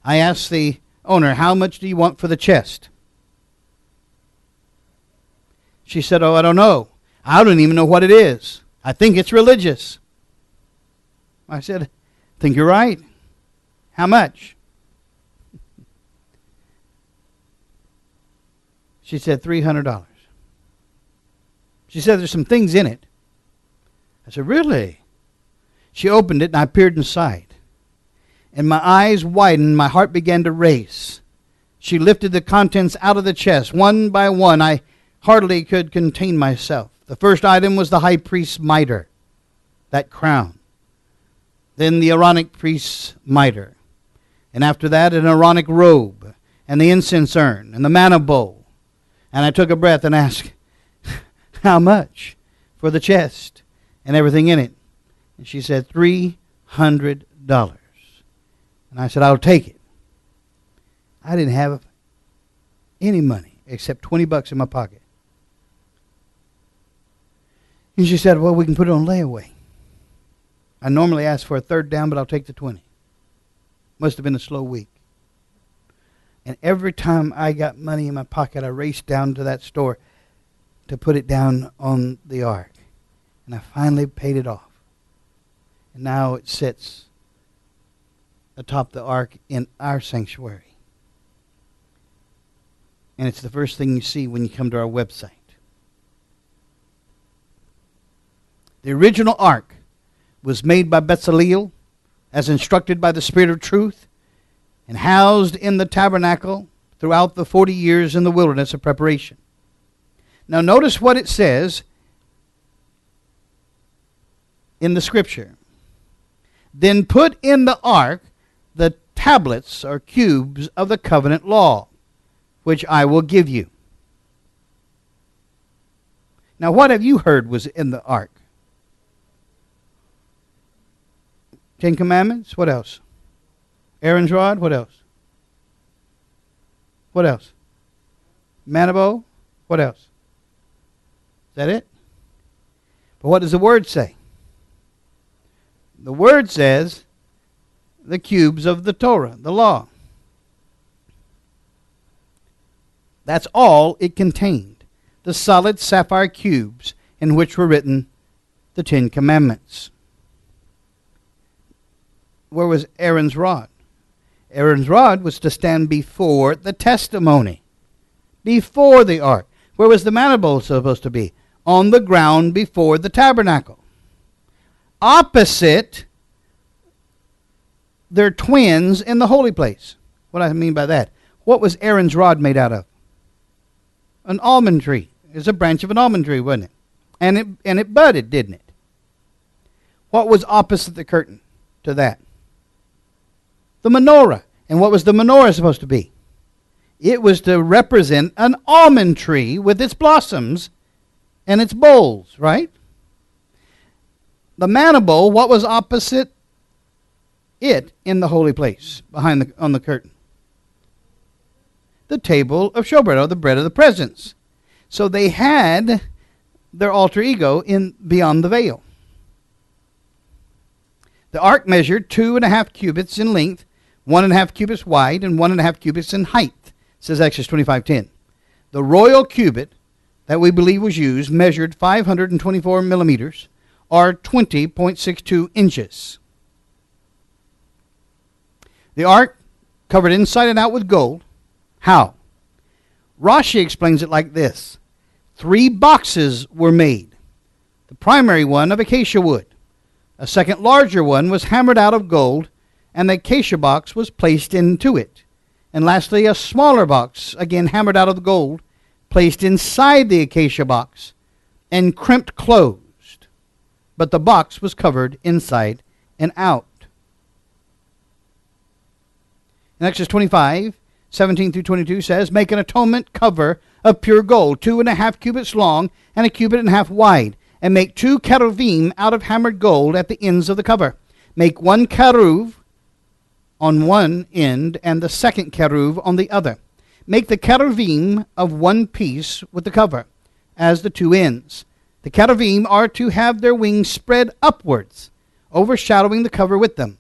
I asked the owner, how much do you want for the chest? She said, oh, I don't know. I don't even know what it is. I think it's religious. I said, I think you're right. How much? She said, $300. She said, there's some things in it. I said, really? She opened it and I peered inside. And my eyes widened, my heart began to race. She lifted the contents out of the chest, one by one. I hardly could contain myself. The first item was the high priest's mitre, that crown. Then the Aaronic priest's mitre. And after that, an Aaronic robe, and the incense urn, and the manna bowl. And I took a breath and asked, how much for the chest and everything in it? And she said, $300. And I said, I'll take it. I didn't have any money except $20 in my pocket. And she said, well, we can put it on layaway. I normally ask for a third down, but I'll take the 20. Must have been a slow week. And every time I got money in my pocket, I raced down to that store to put it down on the ark. And I finally paid it off. And now it sits atop the ark in our sanctuary. And it's the first thing you see when you come to our website. The original ark was made by Bezalel as instructed by the Spirit of truth and housed in the tabernacle throughout the 40 years in the wilderness of preparation. Now notice what it says in the scripture. Then put in the ark the tablets or cubes of the covenant law, which I will give you. Now, what have you heard was in the ark? 10 Commandments? What else? Aaron's rod? What else? What else? Manabo? What else? Is that it? But what does the Word say? The Word says the cubes of the Torah, the law. That's all it contained. The solid sapphire cubes in which were written the 10 Commandments. Where was Aaron's rod? Aaron's rod was to stand before the testimony, before the ark. Where was the mantle supposed to be? On the ground before the tabernacle. Opposite their twins in the holy place. What do I mean by that? What was Aaron's rod made out of? An almond tree. It was a branch of an almond tree, wasn't it? And it budded, didn't it? What was opposite the curtain to that? The menorah. And what was the menorah supposed to be? It was to represent an almond tree with its blossoms and its bowls, right? The manna bowl, what was opposite it in the holy place on the curtain? The table of showbread, or the bread of the presence. So they had their alter ego beyond the veil. The ark measured 2.5 cubits in length, 1.5 cubits wide, and 1.5 cubits in height, says Exodus 25:10. The royal cubit that we believe was used measured 524 millimeters, or 20.62 inches. The ark covered inside and out with gold. How? Rashi explains it like this. 3 boxes were made. The primary one of acacia wood. A second larger one was hammered out of gold, and the acacia box was placed into it. And lastly, a smaller box, again hammered out of the gold, placed inside the acacia box and crimped closed. But the box was covered inside and out. In Exodus 25:17-22 says, make an atonement cover of pure gold, 2.5 cubits long and 1.5 cubits wide, and make 2 cherubim out of hammered gold at the ends of the cover. Make 1 cherub on one end and the second cherub on the other. Make the cherubim of one piece with the cover as the 2 ends. The cherubim are to have their wings spread upwards, overshadowing the cover with them.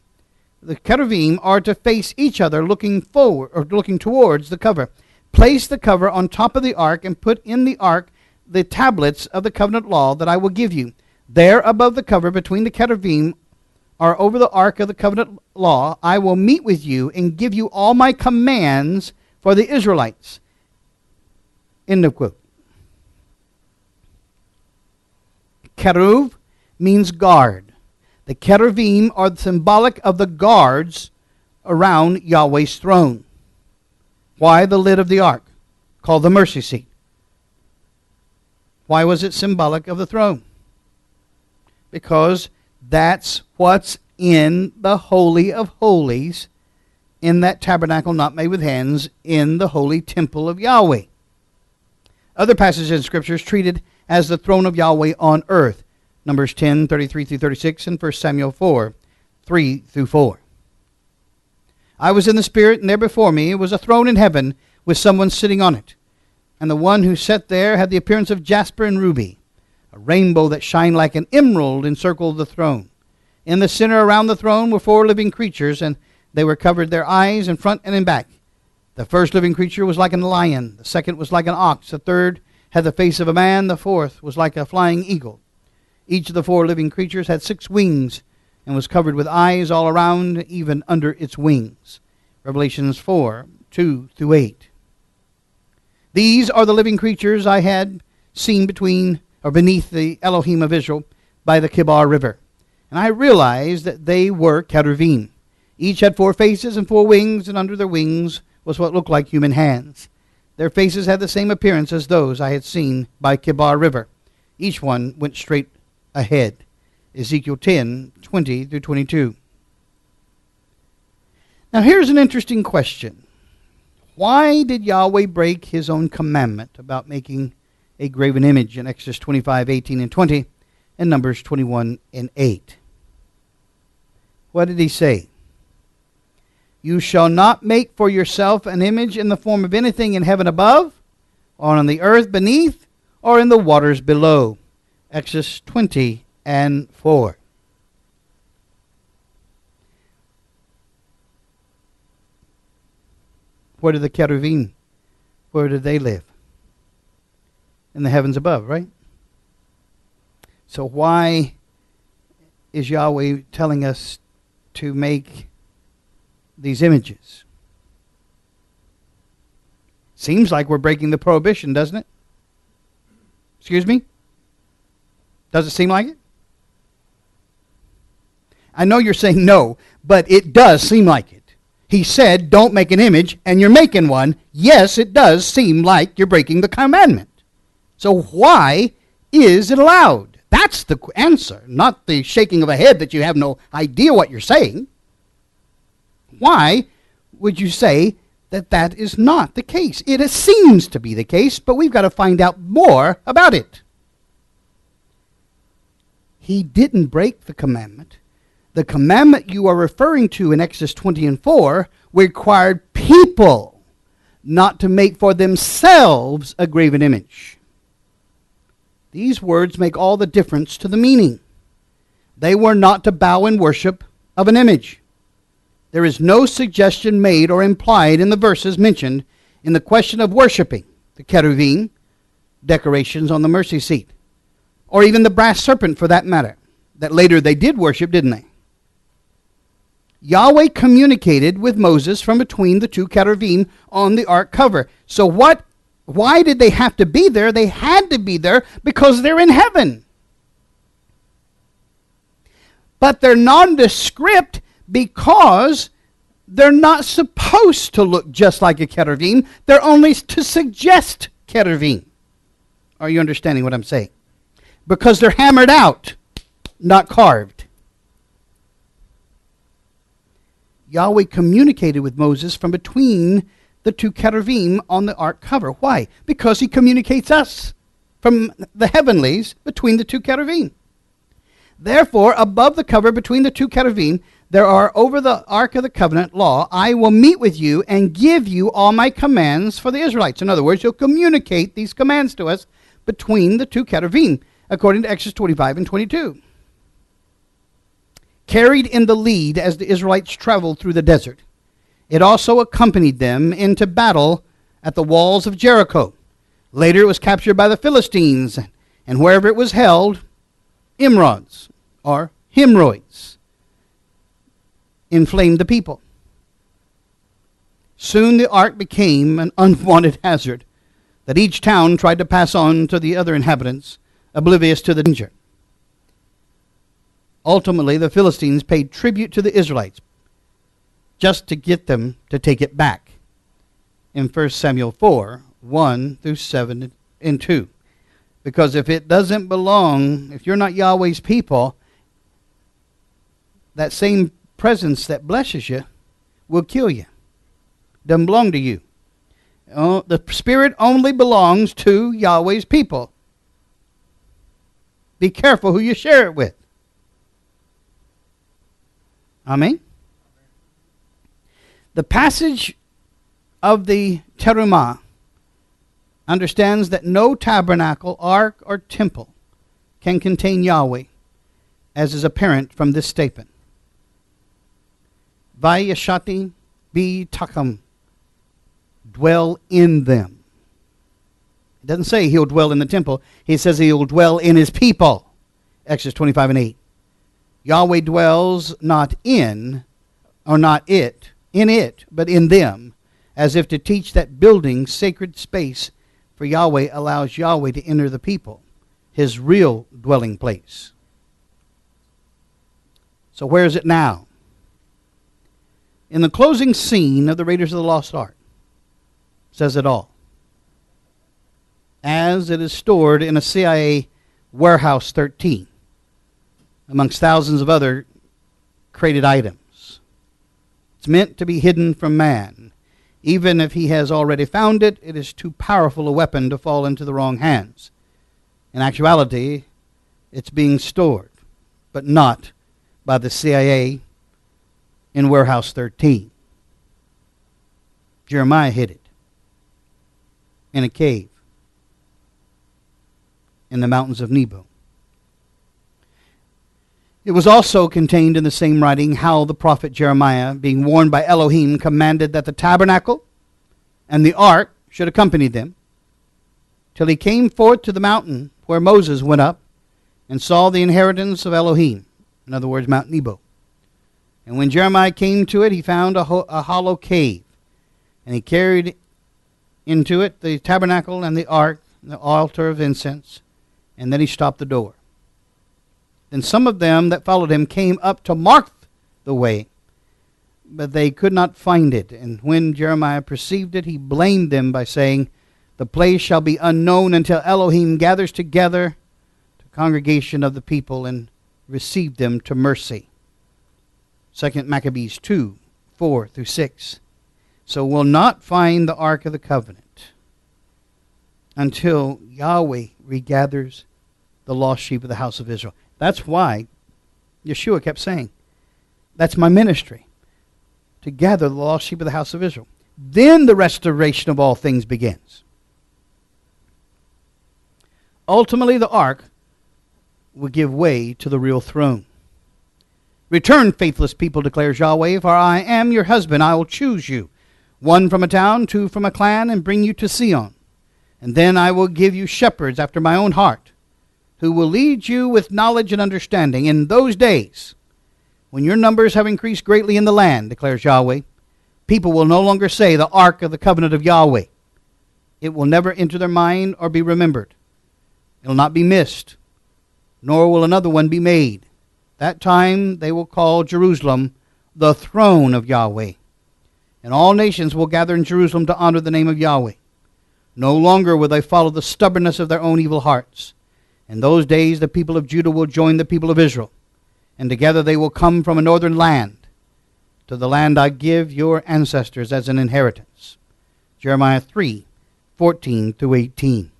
The cherubim are to face each other, looking forward or looking towards the cover. Place the cover on top of the ark and put in the ark the tablets of the covenant law that I will give you. There above the cover between the cherubim or over the ark of the covenant law, I will meet with you and give you all my commands for the Israelites. End of quote. Cherub means guard. The cherubim are symbolic of the guards around Yahweh's throne. Why the lid of the ark, called the mercy seat? Why was it symbolic of the throne? Because that's what's in the Holy of Holies, in that tabernacle not made with hands, in the holy temple of Yahweh. Other passages in Scripture is treated as the throne of Yahweh on earth. Numbers 10:33-36 and 1 Samuel 4:3-4. I was in the Spirit, and there before me was a throne in heaven with someone sitting on it. And the one who sat there had the appearance of jasper and ruby. A rainbow that shined like an emerald encircled the throne. In the center around the throne were 4 living creatures, and they were covered their eyes in front and in back. The first living creature was like a lion. The second was like an ox. The third had the face of a man. The fourth was like a flying eagle. Each of the 4 living creatures had 6 wings and was covered with eyes all around, even under its wings. Revelations 4:2-8. These are the living creatures I had seen beneath the Elohim of Israel by the Kibar River. And I realized that they were cherubim. Each had 4 faces and 4 wings, and under their wings was what looked like human hands. Their faces had the same appearance as those I had seen by Kibar River. Each one went straight ahead. Ezekiel 10:20-22. Now here's an interesting question. Why did Yahweh break his own commandment about making a graven image in Exodus 25:18 and 20 and Numbers 21 and 8? What did he say? You shall not make for yourself an image in the form of anything in heaven above, or on the earth beneath, or in the waters below. Exodus 20 and 4. Where did the cherubim, where did they live? In the heavens above, right? So why is Yahweh telling us to make these images? Seems like we're breaking the prohibition, doesn't it? Excuse me? Does it seem like it? I know you're saying no, but it does seem like it. He said, don't make an image, and you're making one. Yes, it does seem like you're breaking the commandment. So why is it allowed? That's the answer, not the shaking of a head that you have no idea what you're saying. Why would you say that that is not the case? It seems to be the case, but we've got to find out more about it. He didn't break the commandment. The commandment you are referring to in Exodus 20 and 4 required people not to make for themselves a graven image. These words make all the difference to the meaning. They were not to bow in worship of an image. There is no suggestion made or implied in the verses mentioned in the question of worshiping the cherubim, decorations on the mercy seat, or even the brass serpent for that matter, that later they did worship, didn't they? Yahweh communicated with Moses from between the two cherubim on the ark cover. So why did they have to be there? They had to be there because they're in heaven. But they're nondescript because they're not supposed to look just like a cherubim. They're only to suggest cherubim. Are you understanding what I'm saying? Because they're hammered out, not carved. Yahweh communicated with Moses from between the two cherubim on the ark cover. Why? Because he communicates us from the heavenlies between the two cherubim. Therefore, above the cover between the two cherubim, there are over the ark of the covenant law, I will meet with you and give you all my commands for the Israelites. In other words, he'll communicate these commands to us between the two cherubim, according to Exodus 25 and 22. Carried in the lead as the Israelites traveled through the desert. It also accompanied them into battle at the walls of Jericho. Later it was captured by the Philistines, and wherever it was held, emerods or hemorrhoids inflamed the people. Soon the ark became an unwanted hazard that each town tried to pass on to the other inhabitants, oblivious to the danger. Ultimately, the Philistines paid tribute to the Israelites just to get them to take it back in 1 Samuel 4, 1 through 7 and 2. Because if it doesn't belong, if you're not Yahweh's people, that same presence that blesses you will kill you. Doesn't belong to you. The Spirit only belongs to Yahweh's people. Be careful who you share it with. Amen? The passage of the Terumah understands that no tabernacle, ark, or temple can contain Yahweh, as is apparent from this statement. Vayashati bi takam, dwell in them. It doesn't say he'll dwell in the temple. He says he'll dwell in his people. Exodus 25 and 8. Yahweh dwells not in, or not it, in it, but in them, as if to teach that building sacred space for Yahweh allows Yahweh to enter the people, his real dwelling place. So where is it now? In the closing scene of the Raiders of the Lost Ark, says it all. As it is stored in a CIA Warehouse 13, amongst thousands of other crated items. It's meant to be hidden from man. Even if he has already found it, it is too powerful a weapon to fall into the wrong hands. In actuality, it's being stored, but not by the CIA in Warehouse 13. Jeremiah hid it in a cave in the mountains of Nebo. It was also contained in the same writing how the prophet Jeremiah, being warned by Elohim, commanded that the tabernacle and the ark should accompany them, till he came forth to the mountain where Moses went up and saw the inheritance of Elohim, in other words, Mount Nebo. And when Jeremiah came to it, he found a hollow cave, and he carried into it the tabernacle and the ark, and the altar of incense, and then he stopped the door. Then some of them that followed him came up to mark the way, but they could not find it. And when Jeremiah perceived it, he blamed them by saying, the place shall be unknown until Elohim gathers together the congregation of the people and receive them to mercy. 2 Maccabees 2, 4 through 6. So we'll not find the Ark of the Covenant until Yahweh regathers the lost sheep of the house of Israel. That's why Yeshua kept saying, that's my ministry, to gather the lost sheep of the house of Israel. Then the restoration of all things begins. Ultimately, the ark will give way to the real throne. Return, faithless people, declares Yahweh, for I am your husband. I will choose you, one from a town, two from a clan, and bring you to Sion. And then I will give you shepherds after my own heart, who will lead you with knowledge and understanding. In those days, when your numbers have increased greatly in the land, declares Yahweh, people will no longer say the ark of the covenant of Yahweh. It will never enter their mind or be remembered. It will not be missed, nor will another one be made. That time they will call Jerusalem the throne of Yahweh. And all nations will gather in Jerusalem to honor the name of Yahweh. No longer will they follow the stubbornness of their own evil hearts. In those days the people of Judah will join the people of Israel, and together they will come from a northern land to the land I give your ancestors as an inheritance. Jeremiah 3, 14 through 18.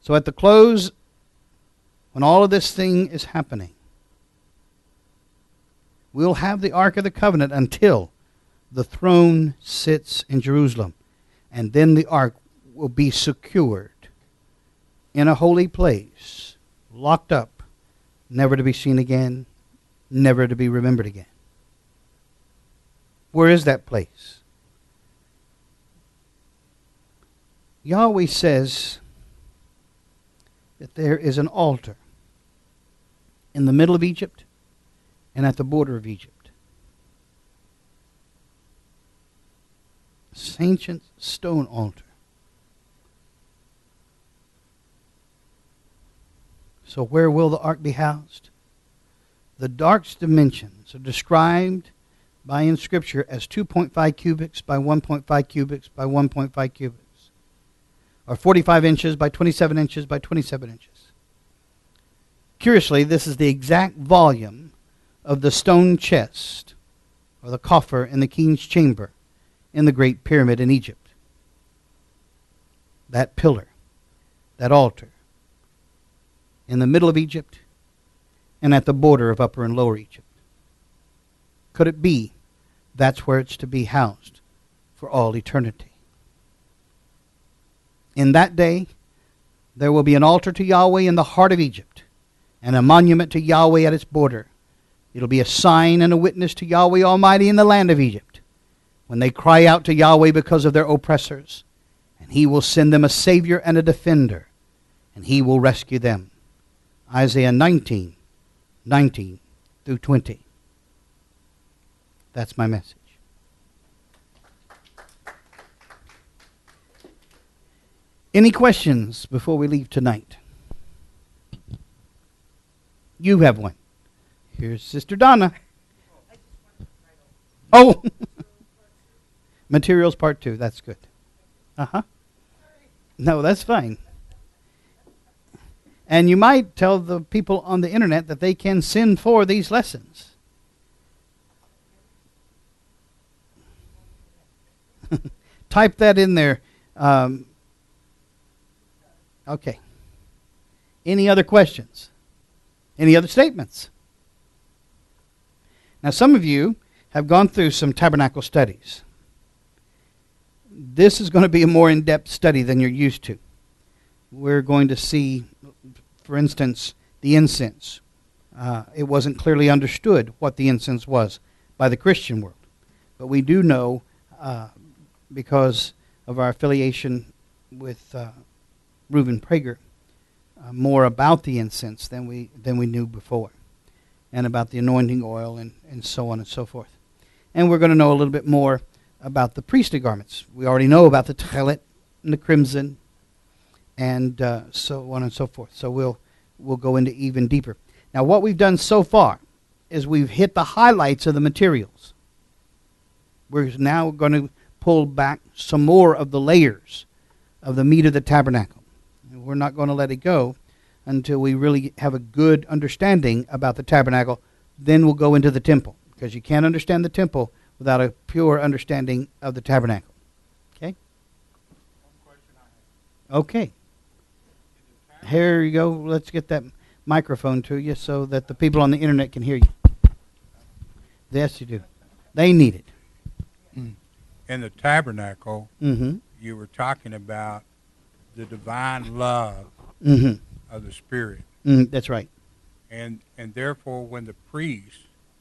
So at the close, when all of this thing is happening, we'll have the Ark of the Covenant until the throne sits in Jerusalem. And then the Ark will be secured in a holy place, locked up, never to be seen again, never to be remembered again. Where is that place? Yahweh says that there is an altar in the middle of Egypt and at the border of Egypt. This ancient stone altar. So where will the ark be housed? The ark's dimensions are described in Scripture as 2.5 cubits by 1.5 cubits by 1.5 cubits, or 45 inches by 27 inches by 27 inches. Curiously, this is the exact volume of the stone chest, or the coffer in the king's chamber in the Great Pyramid in Egypt. That pillar, that altar, in the middle of Egypt and at the border of Upper and Lower Egypt. Could it be that's where it's to be housed for all eternity? In that day, there will be an altar to Yahweh in the heart of Egypt and a monument to Yahweh at its border. It'll be a sign and a witness to Yahweh Almighty in the land of Egypt when they cry out to Yahweh because of their oppressors. And he will send them a Savior and a defender, and he will rescue them. Isaiah 19, 19 through 20. That's my message. Any questions before we leave tonight? You have one. Here's Sister Donna. Oh, materials part 2. That's good. No, that's fine. And you might tell the people on the internet that they can send for these lessons. type that in there. Okay. Any other questions? Any other statements? Now, some of you have gone through some tabernacle studies. This is going to be a more in-depth study than you're used to. We're going to see, for instance, the incense. It wasn't clearly understood what the incense was by the Christian world. But we do know, because of our affiliation with Reuben Prager, more about the incense than we knew before, and about the anointing oil and so on and so forth. And we're going to know a little bit more about the priestly garments. We already know about the tchelet and the crimson, and so on and so forth. So we'll go into even deeper. Now, what we've done so far is we've hit the highlights of the materials. We're now going to pull back some more of the layers of the meat of the tabernacle. And we're not going to let it go until we really have a good understanding about the tabernacle. Then we'll go into the temple, because you can't understand the temple without a pure understanding of the tabernacle. Okay? Okay. Here you go. Let's get that microphone to you so that the people on the internet can hear you. Yes, you do. They need it. In the tabernacle, Mm-hmm. you were talking about the divine love Mm-hmm. of the Spirit. That's right. And therefore, when the priests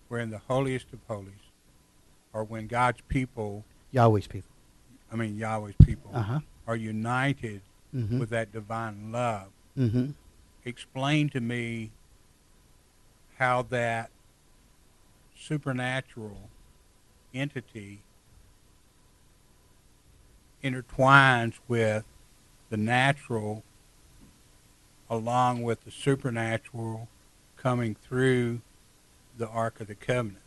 were in the holiest of holies, or when God's people, Yahweh's people. Yahweh's people, Uh-huh. are united Mm-hmm. with that divine love, Mm-hmm. explain to me how that supernatural entity intertwines with the natural, along with the supernatural coming through the Ark of the Covenant.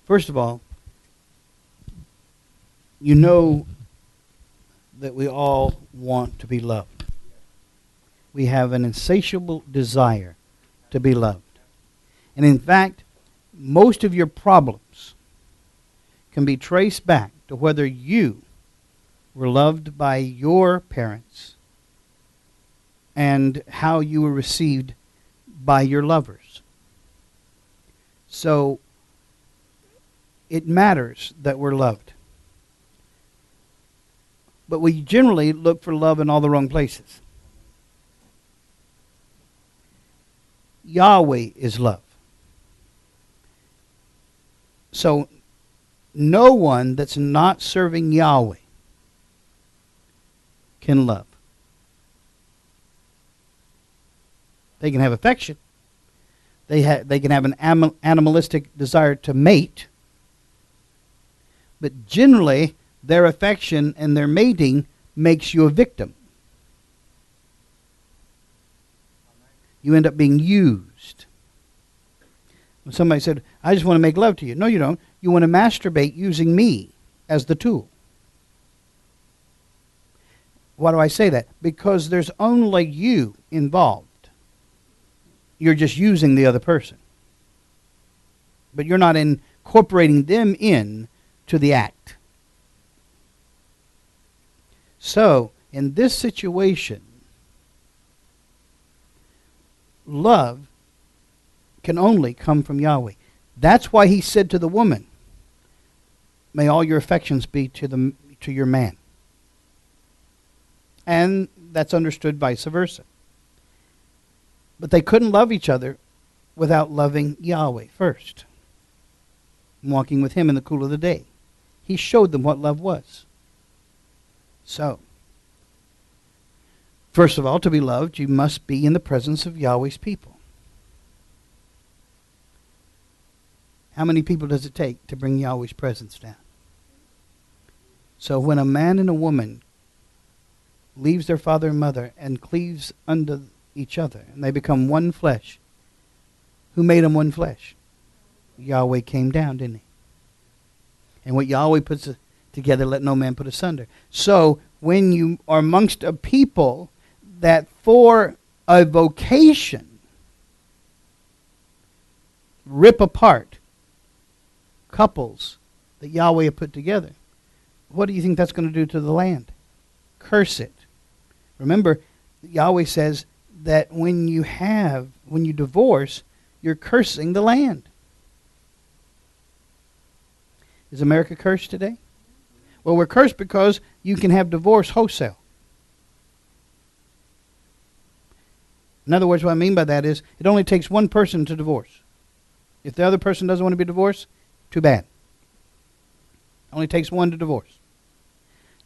First of all, you know that we all want to be loved. We have an insatiable desire to be loved. And in fact, most of your problems can be traced back to whether you were loved by your parents and how you were received by your lovers. So it matters that we're loved. But we generally look for love in all the wrong places. Yahweh is love. So no one that's not serving Yahweh can love. They can have affection. They can have an animalistic desire to mate. But generally, their affection and their mating makes you a victim. You end up being used. When somebody said, I just want to make love to you. No, you don't. You want to masturbate using me as the tool. Why do I say that? Because there's only you involved. You're just using the other person. But you're not incorporating them in to the act. So, in this situation, love can only come from Yahweh. That's why he said to the woman, may all your affections be to your man. And that's understood vice versa. But they couldn't love each other without loving Yahweh first. Walking with him in the cool of the day. He showed them what love was. So, first of all, to be loved, you must be in the presence of Yahweh's people. How many people does it take to bring Yahweh's presence down? So when a man and a woman leaves their father and mother and cleaves unto each other, and they become one flesh, who made them one flesh? Yahweh came down, didn't he? And what Yahweh puts together, let no man put asunder. So when you are amongst a people that for a vocation rip apart couples that Yahweh had put together, what do you think that's going to do to the land? Curse it. Remember, Yahweh says that when you divorce, you're cursing the land. Is America cursed today? Well, we're cursed because you can have divorce wholesale. In other words, what I mean by that is it only takes one person to divorce. If the other person doesn't want to be divorced, too bad. It only takes one to divorce.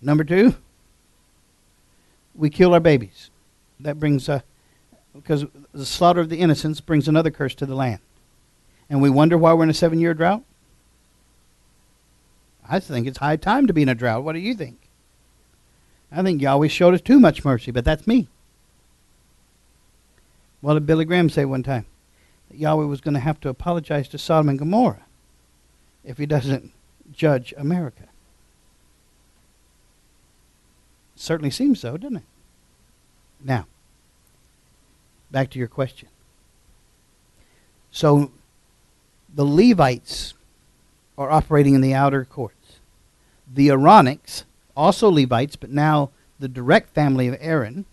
Number two, we kill our babies. That brings, because the slaughter of the innocents brings another curse to the land. And we wonder why we're in a 7-year drought? I think it's high time to be in a drought. What do you think? I think Yahweh showed us too much mercy, but that's me. What did Billy Graham say one time? That Yahweh was going to have to apologize to Sodom and Gomorrah if he doesn't judge America. Certainly seems so, doesn't it? Now, back to your question. So, the Levites are operating in the outer courts. The Aaronics, also Levites, but now the direct family of Aaron,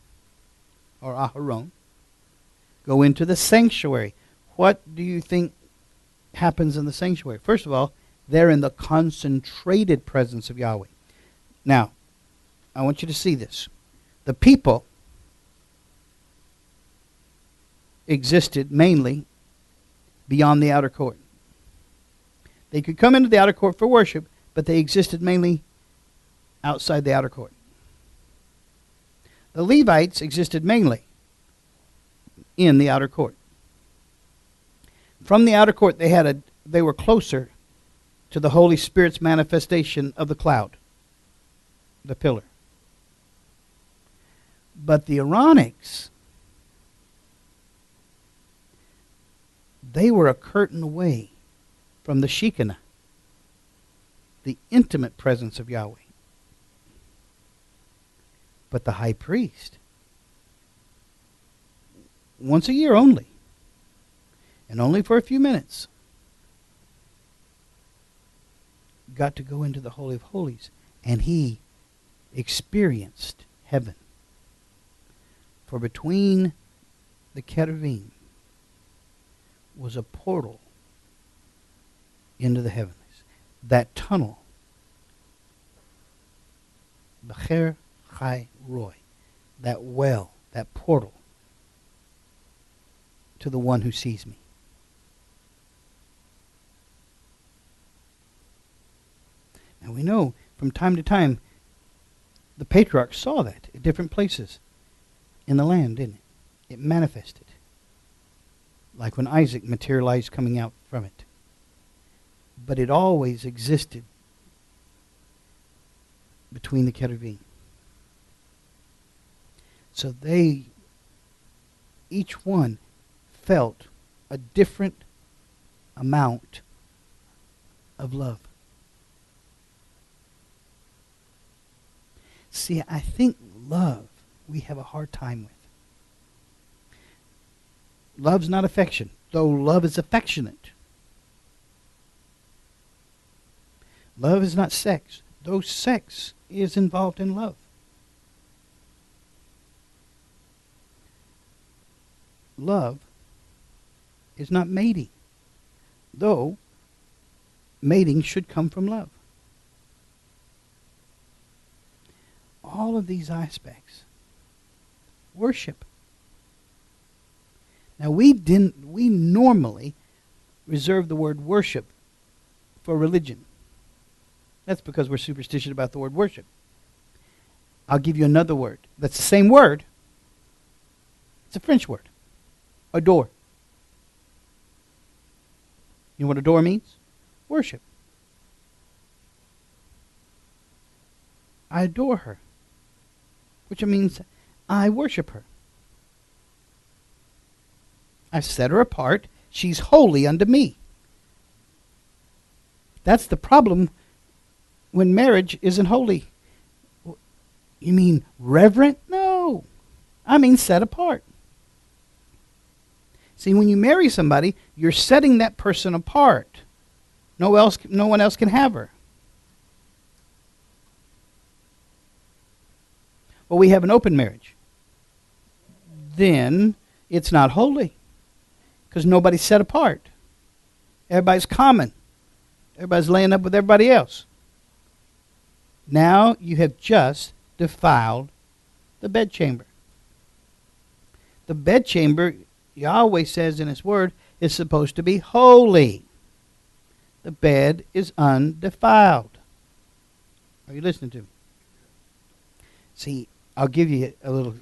or Aharon, go into the sanctuary. What do you think happens in the sanctuary? First of all, they're in the concentrated presence of Yahweh. Now, I want you to see this. The people existed mainly beyond the outer court. They could come into the outer court for worship, but they existed mainly outside the outer court. The Levites existed mainly in the outer court. From the outer court, they were closer to the Holy Spirit's manifestation of the cloud, the pillar. But the Aaronics, they were a curtain away from the Shekinah, the intimate presence of Yahweh. But the high priest, once a year only, and only for a few minutes, got to go into the Holy of Holies, and he experienced heaven. For between the cherubim was a portal into the heavens. That tunnel, Becher Chai Roy, that well, that portal to the one who sees me. Now we know from time to time the patriarchs saw that at different places in the land, didn't it? It manifested. Like when Isaac materialized coming out from it. But it always existed between the cherubim. So each one felt a different amount of love. See, I think love we have a hard time with. Love's not affection, though love is affectionate. Love is not sex, though sex is involved in love. Love is not mating, though mating should come from love. All of these aspects. Worship. Now we normally reserve the word worship for religion. That's because we're superstitious about the word worship. I'll give you another word. That's the same word. It's a French word. Adore. You know what adore means? Worship. I adore her, which means I worship her. I've set her apart. She's holy unto me. That's the problem when marriage isn't holy. You mean reverent? No. I mean set apart. See, when you marry somebody, you're setting that person apart. No one else can have her. but we have an open marriage, then it's not holy because nobody's set apart. Everybody's common. Everybody's laying up with everybody else. Now you have just defiled the bedchamber. The bedchamber, Yahweh says in His Word, is supposed to be holy. The bed is undefiled. Are you listening to me? See, I'll give you a little